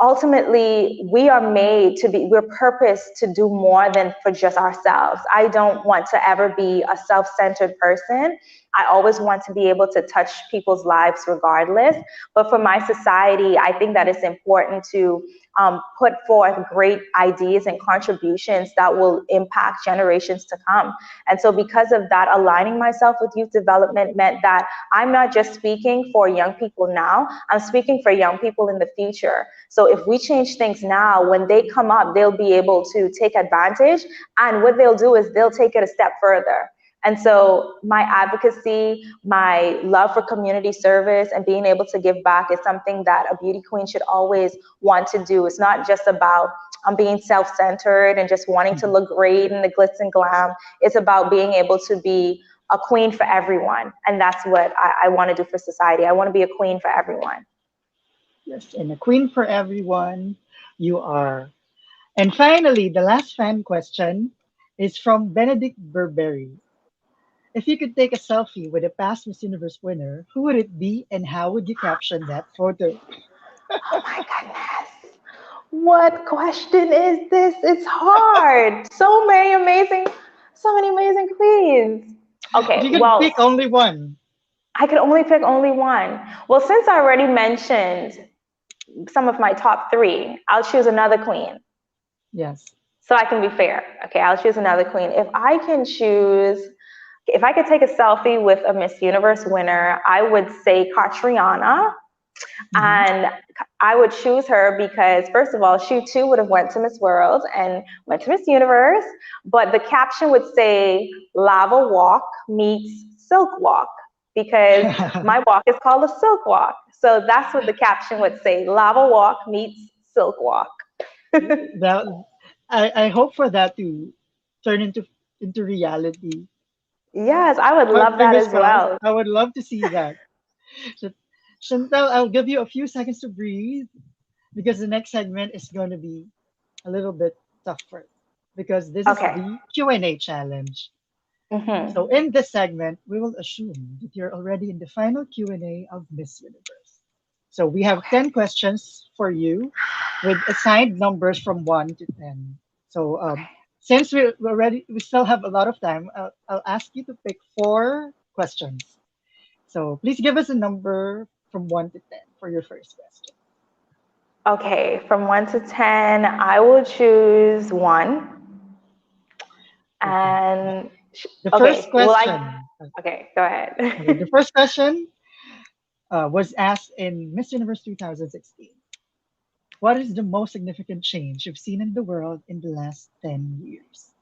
ultimately we're purposed to do more than for just ourselves. I don't want to ever be a self-centered person. I always want to be able to touch people's lives regardless. But for my society, I think that it's important to put forth great ideas and contributions that will impact generations to come. And so because of that, aligning myself with youth development meant that I'm not just speaking for young people now, I'm speaking for young people in the future. So if we change things now, when they come up, they'll be able to take advantage. And what they'll do is they'll take it a step further. And so my advocacy, my love for community service and being able to give back is something that a beauty queen should always want to do. It's not just about being self-centered and just wanting to look great in the glitz and glam. It's about being able to be a queen for everyone. And that's what I want to do for society. I want to be a queen for everyone. Yes, and a queen for everyone, you are. And finally, the last fan question is from Benedict Burberry. If you could take a selfie with a past Miss Universe winner, who would it be and how would you caption that photo? Oh my goodness. What question is this? It's hard. So many amazing queens. If Okay, you could well, pick only one. I could only pick only one. Well, since I already mentioned some of my top three, I'll choose another queen. Yes. So I can be fair. Okay, I'll choose another queen. If I could take a selfie with a Miss Universe winner, I would say Catriona. Mhm. And I would choose her because, first of all, she too would have went to Miss World and went to Miss Universe, but the caption would say Lava Walk meets Silk Walk, because my walk is called a Silk Walk. So that's what the caption would say, Lava Walk meets Silk Walk. that I hope for that to turn into reality Yes, I would But love that fingers as crossed. well. I would love to see that. So, Chantel, I'll give you a few seconds to breathe because the next segment is going to be a little bit tougher because this is Okay. the Q&A challenge. Hmm. So in this segment, we will assume that you're already in the final Q&A of Miss Universe. So we have 10 questions for you with assigned numbers from 1 to 10. So since we still have a lot of time, I'll ask you to pick 4 questions. So please give us a number from 1 to 10 for your first question. Okay, from 1 to 10, I will choose 1. Okay. And The okay, first will question. I? Okay, go ahead. Okay, the first question was asked in Miss Universe 2016. What is the most significant change you've seen in the world in the last 10 years?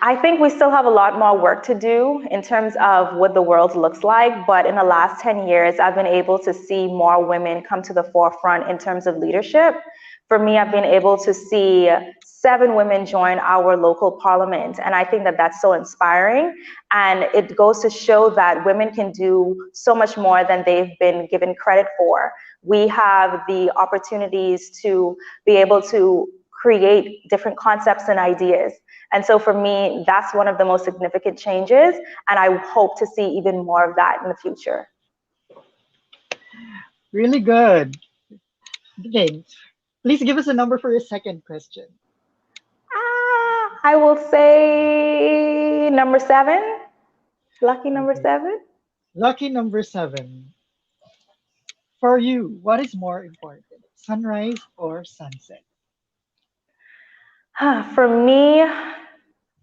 I think we still have a lot more work to do in terms of what the world looks like, but in the last 10 years, I've been able to see more women come to the forefront in terms of leadership. For me, I've been able to see 7 women join our local parliament, and I think that that's so inspiring, and it goes to show that women can do so much more than they've been given credit for. We have the opportunities to be able to create different concepts and ideas. And so for me, that's one of the most significant changes, and I hope to see even more of that in the future. Really good. Okay, please give us a number for your second question. I will say number 7. Lucky number 7. Lucky number 7. For you, what is more important, sunrise or sunset? For me,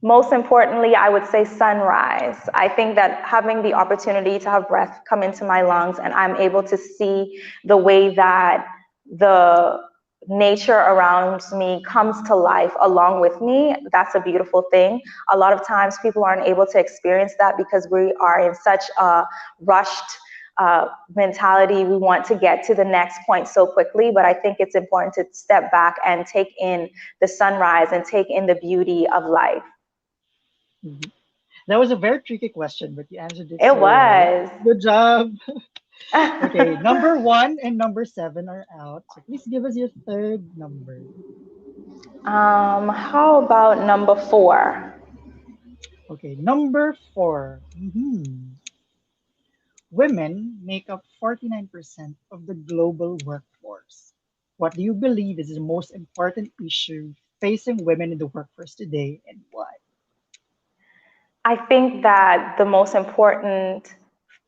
most importantly, I would say sunrise. I think that having the opportunity to have breath come into my lungs and I'm able to see the way that the nature around me comes to life along with me, that's a beautiful thing. A lot of times people aren't able to experience that because we are in such a rushed mentality. We want to get to the next point so quickly, but I think it's important to step back and take in the sunrise and take in the beauty of life. Mhm. That was a very tricky question, but you answered it It so well. was. Good job. Okay, number 1 and number 7 are out. So please give us your third number. How about number 4? Okay, number 4. Women make up 49% of the global workforce. What do you believe is the most important issue facing women in the workforce today and why? I think that the most important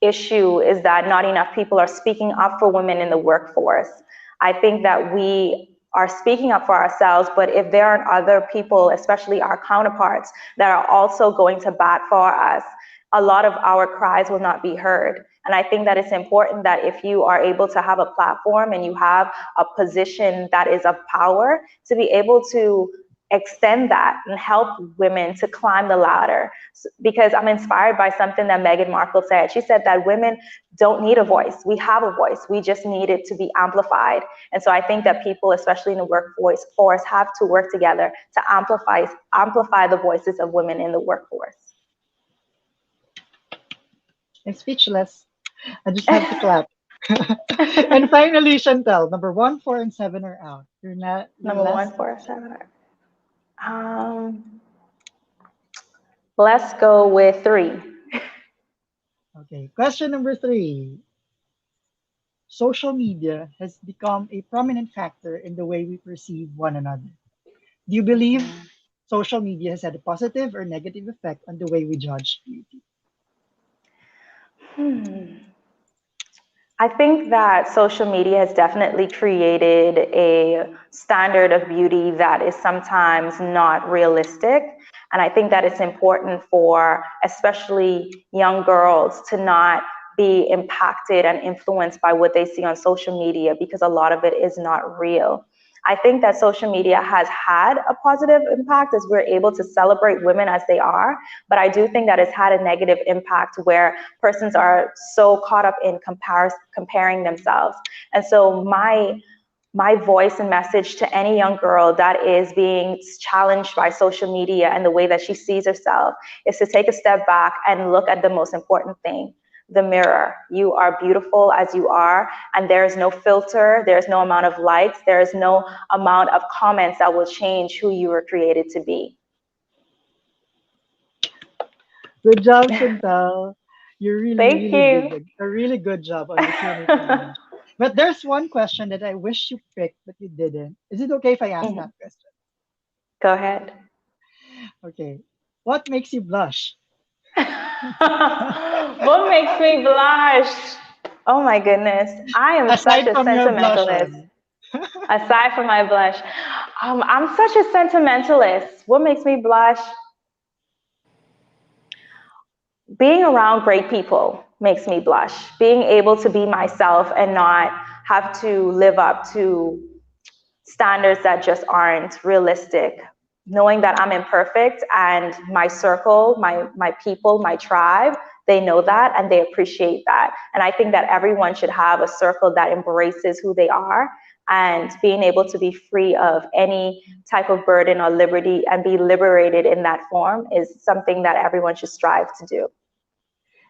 issue is that not enough people are speaking up for women in the workforce. I think that we are speaking up for ourselves, but if there aren't other people, especially our counterparts, that are also going to bat for us, a lot of our cries will not be heard. And I think that it's important that if you are able to have a platform and you have a position that is of power, to be able to extend that and help women to climb the ladder. Because I'm inspired by something that Meghan Markle said. She said that women don't need a voice. We have a voice. We just need it to be amplified. And so I think that people, especially in the workforce, have to work together to amplify the voices of women in the workforce. I'm speechless. I just have to clap. And finally, Chantel, number 1, 4, and 7 are out. You're not Number 1, 4, 7. Let's go with 3. Okay, question number 3. Social media has become a prominent factor in the way we perceive one another. Do you believe social media has had a positive or negative effect on the way we judge beauty? I think that social media has definitely created a standard of beauty that is sometimes not realistic. And I think that it's important for especially young girls to not be impacted and influenced by what they see on social media, because a lot of it is not real. I think that social media has had a positive impact as we're able to celebrate women as they are, but I do think that it's had a negative impact where persons are so caught up in comparing themselves. And so my my voice and message to any young girl that is being challenged by social media and the way that she sees herself is to take a step back and look at the most important thing, the mirror. You are beautiful as you are, and there is no filter, there's no amount of likes, there is no amount of comments that will change who you were created to be. Good job, Chantel. You Thank did a really good job on the Q&A challenge. But there's one question that I wish you picked, but you didn't. Is it okay if I ask that question? Go ahead. Okay. What makes you blush? What makes me blush? Oh my goodness. I am Aside such a from your sentimentalist. blushing. Aside from my blush. I'm such a sentimentalist. What makes me blush? Being around great people makes me blush. Being able to be myself and not have to live up to standards that just aren't realistic. Knowing that I'm imperfect and my circle, my people, my tribe, they know that and they appreciate that. And I think that everyone should have a circle that embraces who they are, and being able to be free of any type of burden or liberty and be liberated in that form is something that everyone should strive to do.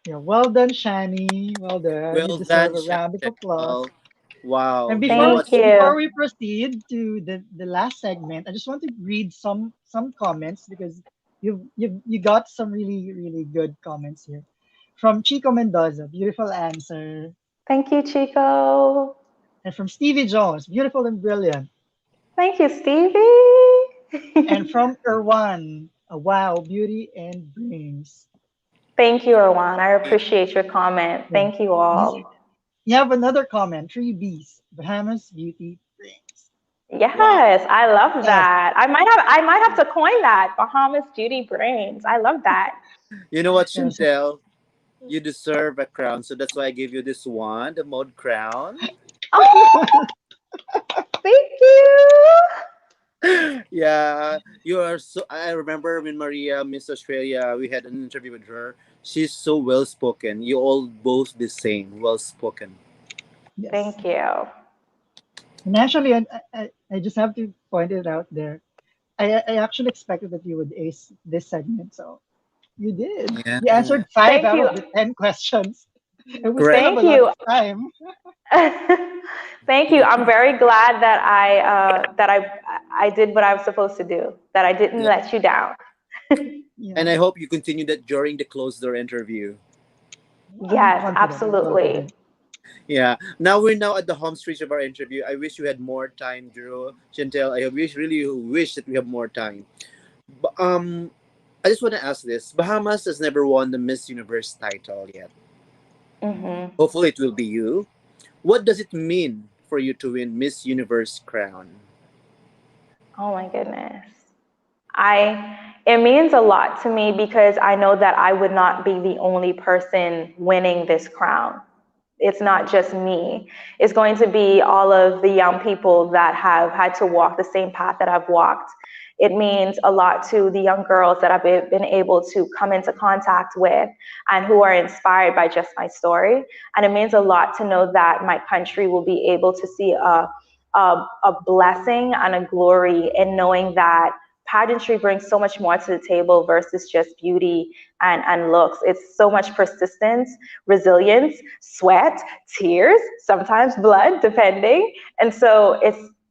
Yeah, well done, Shani. Well done. You Well deserve done, a round of applause. Chantel. Wow, And you know what? Thank before you. we proceed to the last segment, I just want to read some comments because you got some really good comments here. From Chico Mendoza, beautiful answer. Thank you, Chico. And from Stevie Jones, beautiful and brilliant. Thank you, Stevie. And from Erwan, wow, beauty and brains. Thank you, Erwan. I appreciate your comment. Yeah. Thank you all. You have another comment, 3Bs, Bahamas beauty brains. Yes, Wow. I love Yes. that. I might have to coin that. Bahamas Beauty Brains. I love that. You know what, Yes. Chantel? You deserve a crown, so that's why I gave you this one, the mode crown. Oh, thank you. Yeah, you are so. I remember when Maria, Miss Australia, we had an interview with her. She's so well spoken. You all both the same, well spoken. Yes. Thank you. And actually, I just have to point it out there. I actually expected that you would ace this segment, so you did. Yeah, You answered 5 Thank out you. of the 10 questions. And we still correct. have a Thank lot you. of time. Thank you. I'm very glad that I did what I was supposed to do. That I didn't Yeah. let you down. Yeah. And I hope you continue that during the closed door interview. Yes, I'm absolutely. confident. Yeah. We're now at the home stretch of our interview. I wish you had more time, Drew. Chantel, I really wish that we have more time. But, I just want to ask this. Bahamas has never won the Miss Universe title yet. Hmm. Hopefully it will be you. What does it mean for you to win Miss Universe crown? Oh my goodness. It means a lot to me because I know that I would not be the only person winning this crown. It's not just me. It's going to be all of the young people that have had to walk the same path that I've walked. It means a lot to the young girls that I've been able to come into contact with and who are inspired by just my story. And it means a lot to know that my country will be able to see a blessing and a glory in knowing that pageantry brings so much more to the table versus just beauty and looks. It's so much persistence, resilience, sweat, tears, sometimes blood, depending. And so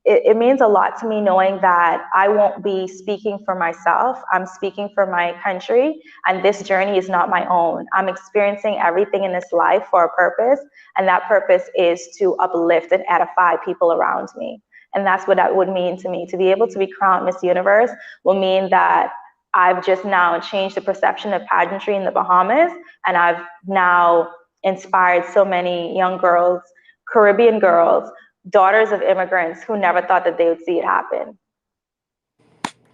it means a lot to me knowing that I won't be speaking for myself. I'm speaking for my country, and this journey is not my own. I'm experiencing everything in this life for a purpose, and that purpose is to uplift and edify people around me. And that's what that would mean to me. To be able to be crowned Miss Universe will mean that I've just now changed the perception of pageantry in the Bahamas, and I've now inspired so many young girls, Caribbean girls, daughters of immigrants who never thought that they would see it happen.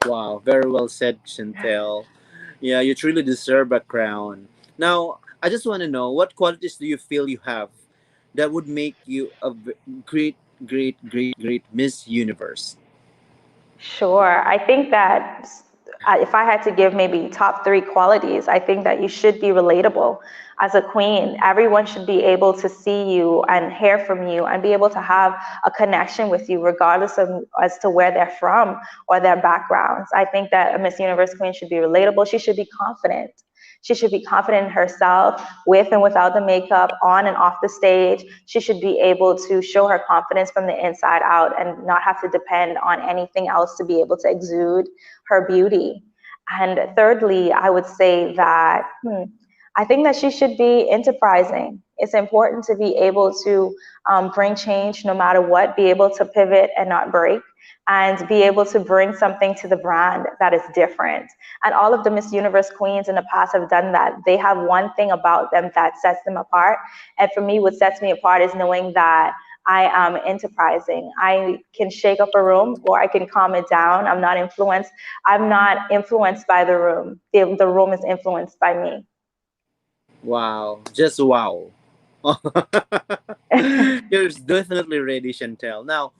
Wow, very well said, Chantel. Yeah, you truly deserve a crown. Now, I just want to know, what qualities do you feel you have that would make you a great Miss Universe? Sure. I think that if I had to give maybe top 3 qualities, I think that you should be relatable as a queen. Everyone should be able to see you and hear from you and be able to have a connection with you, regardless of as to where they're from or their backgrounds. I think that a Miss Universe queen should be relatable. She should be confident. She should be confident in herself, with and without the makeup, on and off the stage. She should be able to show her confidence from the inside out and not have to depend on anything else to be able to exude her beauty. And thirdly, I would say that I think that she should be enterprising. It's important to be able to bring change no matter what, be able to pivot and not break, and be able to bring something to the brand that is different. And all of the Miss Universe queens in the past have done that. They have one thing about them that sets them apart. And for me, what sets me apart is knowing that I am enterprising. I can shake up a room or I can calm it down. I'm not influenced by the room. The room is influenced by me. Wow, just wow. You're definitely ready, Chantel. Now,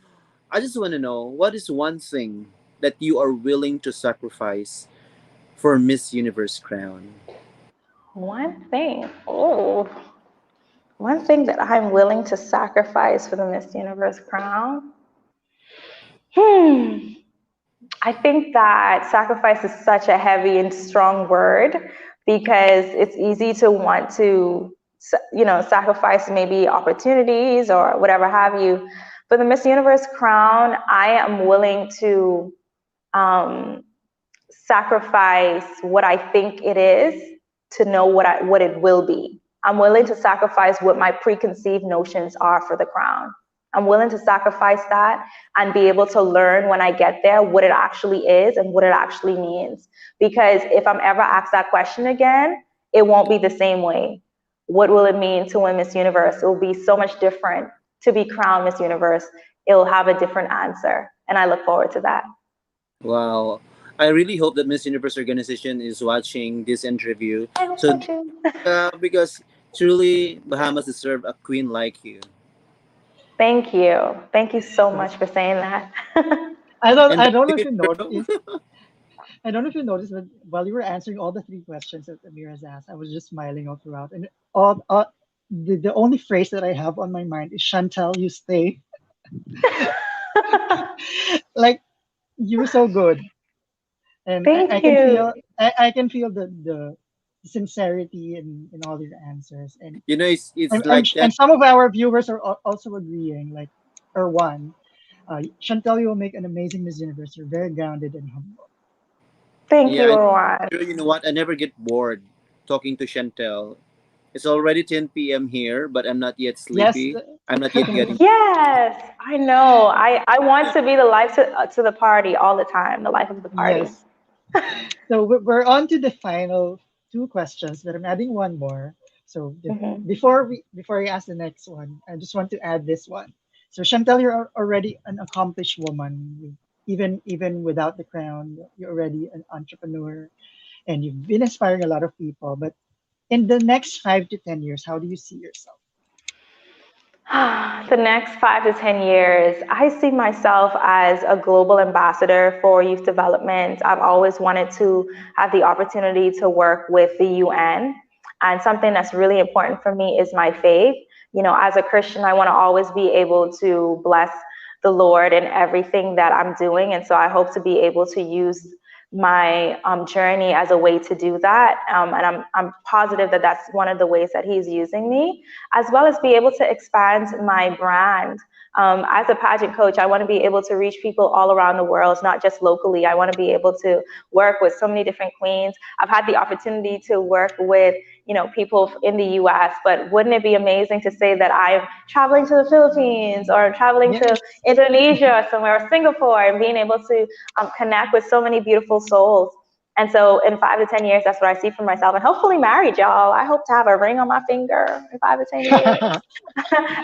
I just want to know, what is one thing that you are willing to sacrifice for Miss Universe crown? One thing. Oh, one thing that I'm willing to sacrifice for the Miss Universe crown. I think that sacrifice is such a heavy and strong word, because it's easy to want to, sacrifice maybe opportunities or whatever have you. For the Miss Universe crown, I am willing to sacrifice what I think it is to know what it will be. I'm willing to sacrifice what my preconceived notions are for the crown. I'm willing to sacrifice that and be able to learn when I get there what it actually is and what it actually means. Because if I'm ever asked that question again, it won't be the same way. What will it mean to win Miss Universe? It will be so much different to be crowned Miss Universe. It'll have a different answer. And I look forward to that. Wow. I really hope that Miss Universe organization is watching this interview. I hope so too. Because truly, Bahamas deserve a queen like you. Thank you. Thank you so much for saying that. I don't And I don't know if you noticed. I don't know if you noticed, but while you were answering all the 3 questions that Amir has asked, I was just smiling all throughout. And the only phrase that I have on my mind is Chantel, you stay. Like, you're so good. And Thank you. I can feel the sincerity in all your answers. And it's like that. and some of our viewers are also agreeing, like Erwan. Chantel, you will make an amazing Miss Universe. You're very grounded and humble. Thank you, Yeah, Erwan. you know what? I never get bored talking to Chantel. It's already 10 p.m. here, but I'm not yet Yes. sleepy. I'm not yet getting. Yes, I know. I want to be the life to the party all the time, the life of the party. Yes. So we're on to the final 2 questions, but I'm adding one more. So before I ask the next one, I just want to add this one. So Chantel, you're already an accomplished woman. Even without the crown, you're already an entrepreneur, and you've been inspiring a lot of people. But in the next 5 to 10 years, how do you see yourself? The next 5 to 10 years, I see myself as a global ambassador for youth development. I've always wanted to have the opportunity to work with the UN. And something that's really important for me is my faith. As a Christian, I want to always be able to bless the Lord in everything that I'm doing. And so I hope to be able to use my journey as a way to do that. And I'm positive that that's one of the ways that he's using me, as well as be able to expand my brand. As a pageant coach, I want to be able to reach people all around the world, not just locally. I want to be able to work with so many different queens. I've had the opportunity to work with, people in the US, but wouldn't it be amazing to say that I'm traveling to the Philippines or traveling to Indonesia somewhere, or Singapore, and being able to connect with so many beautiful souls. And so in 5 to 10 years, that's what I see for myself, and hopefully married, y'all. I hope to have a ring on my finger in 5 to 10 years.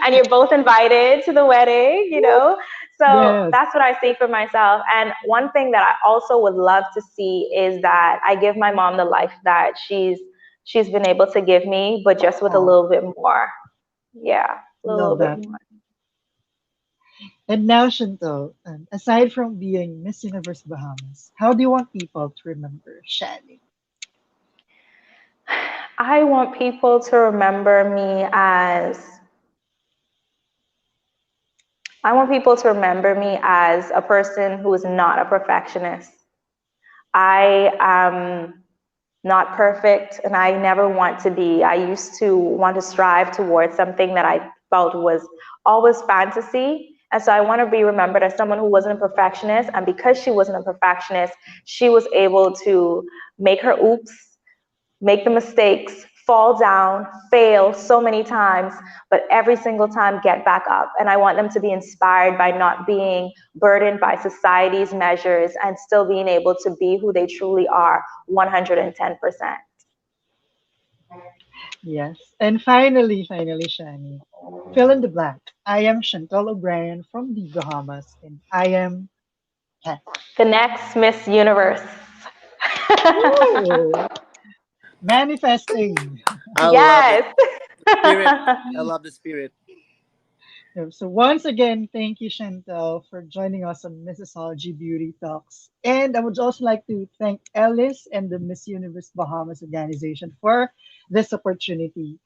And you're both invited to the wedding, So that's what I see for myself. And one thing that I also would love to see is that I give my mom the life that she's been able to give me, but just with a little bit more. Yeah, a little bit more. And now, Chantal, aside from being Miss Universe Bahamas, how do you want people to remember Shani? I want people to remember me as I want people to remember me as a person who is not a perfectionist. I am not perfect and I never want to be. I used to want to strive towards something that I felt was always fantasy. And so I want to be remembered as someone who wasn't a perfectionist. And because she wasn't a perfectionist, she was able to make her oops, make the mistakes, fall down, fail so many times, but every single time get back up. And I want them to be inspired by not being burdened by society's measures and still being able to be who they truly are 110%. Yes. And finally, Shani, fill in the blank. I am Chantel O'Brian from the Bahamas, and I am Kat. The next Miss Universe. Woo! Manifesting. I love it. Yes. Spirit. I love the spirit. Yeah, so once again, thank you, Chantel, for joining us on Missosology Beauty Talks. And I would also like to thank Ellis and the Miss Universe Bahamas organization for this opportunity.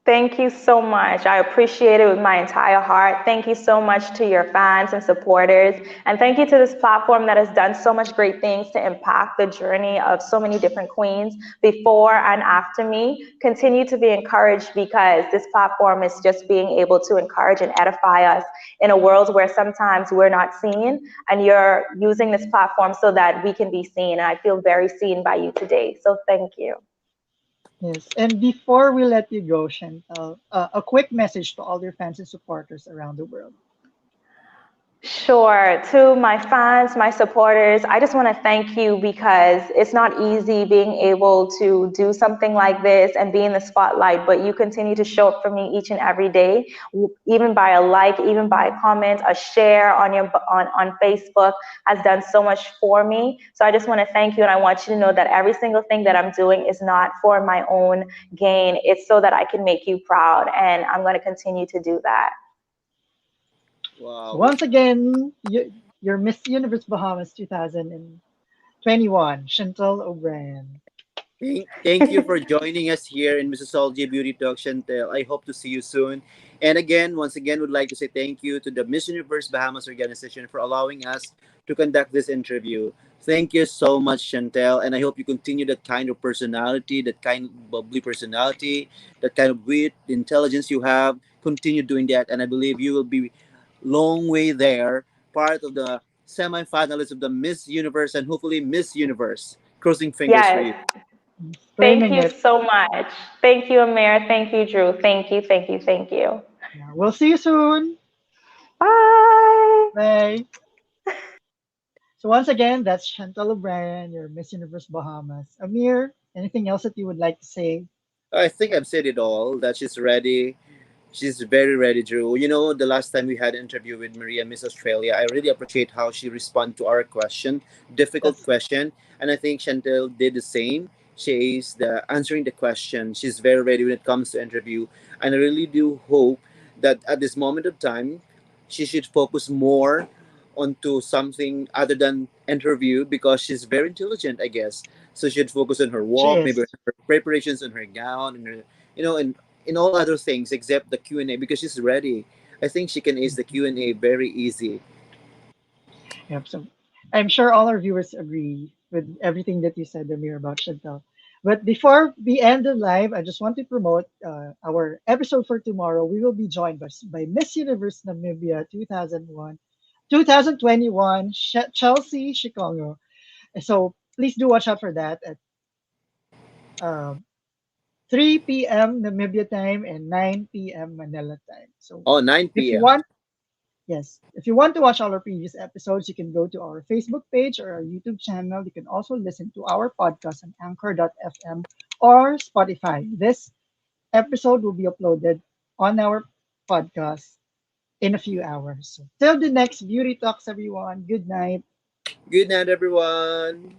Thank you so much. I appreciate it with my entire heart. Thank you so much to your fans and supporters. And thank you to this platform that has done so much great things to impact the journey of so many different queens before and after me. Continue to be encouraged because this platform is just being able to encourage and edify us in a world where sometimes we're not seen. And you're using this platform so that we can be seen. And I feel very seen by you today. So thank you. Yes, and before we let you go, Chantal, a quick message to all your fans and supporters around the world. Sure. To my fans, my supporters, I just want to thank you because it's not easy being able to do something like this and be in the spotlight, but you continue to show up for me each and every day, even by a like, even by a comment, a share on on Facebook has done so much for me. So I just want to thank you, and I want you to know that every single thing that I'm doing is not for my own gain. It's so that I can make you proud, and I'm going to continue to do that. So Wow. once again, your Miss Universe Bahamas 2021, Chantal O'Brien. Thank you for joining us here in Missosology Beauty Talks, Chantel. I hope to see you soon. And again, once again, would like to say thank you to the Miss Universe Bahamas organization for allowing us to conduct this interview. Thank you so much, Chantel, and I hope you continue that kind of personality, that kind of bubbly personality, that kind of wit, intelligence you have. Continue doing that, and I believe you will be long way there, part of the semi-finalists of the Miss Universe and hopefully Miss Universe. Crossing fingers for you. Yes. Thank Claiming you it. so much. Thank you, Amir. Thank you, Drew. Thank you, thank you, thank you. Yeah, we'll see you soon. Bye. Bye. So once again, that's Chantal O'Brien, your Miss Universe Bahamas. Amir, anything else that you would like to say? I think I've said it all. That she's ready. She's very ready, Drew. You know, the last time we had an interview with Maria, Miss Australia, I really appreciate how she responded to our question, difficult That's question, and I think Chantel did the same. She is the answering the question. She's very ready when it comes to interview, and I really do hope that at this moment of time, she should focus more onto something other than interview because she's very intelligent, I guess. So she should focus on her she walk, maybe is. her preparations on her gown, and her, and in all other things except the Q&A because she's ready. I think she can ace the Q&A very easy. Yep. So I'm sure all our viewers agree with everything that you said, Amir, about Chantal. But before we end the live, I just want to promote our episode for tomorrow. We will be joined by Miss Universe Namibia 2021, Chelsea Chikongo. So please do watch out for that at um, 3 p.m. Namibia time and 9 p.m. Manila time. So Oh, 9 if you p.m. want, yes, if you want to watch all our previous episodes, you can go to our Facebook page or our YouTube channel. You can also listen to our podcast on anchor.fm or Spotify. This episode will be uploaded on our podcast in a few hours. So till the next Beauty Talks, everyone. Good night. Good night, everyone.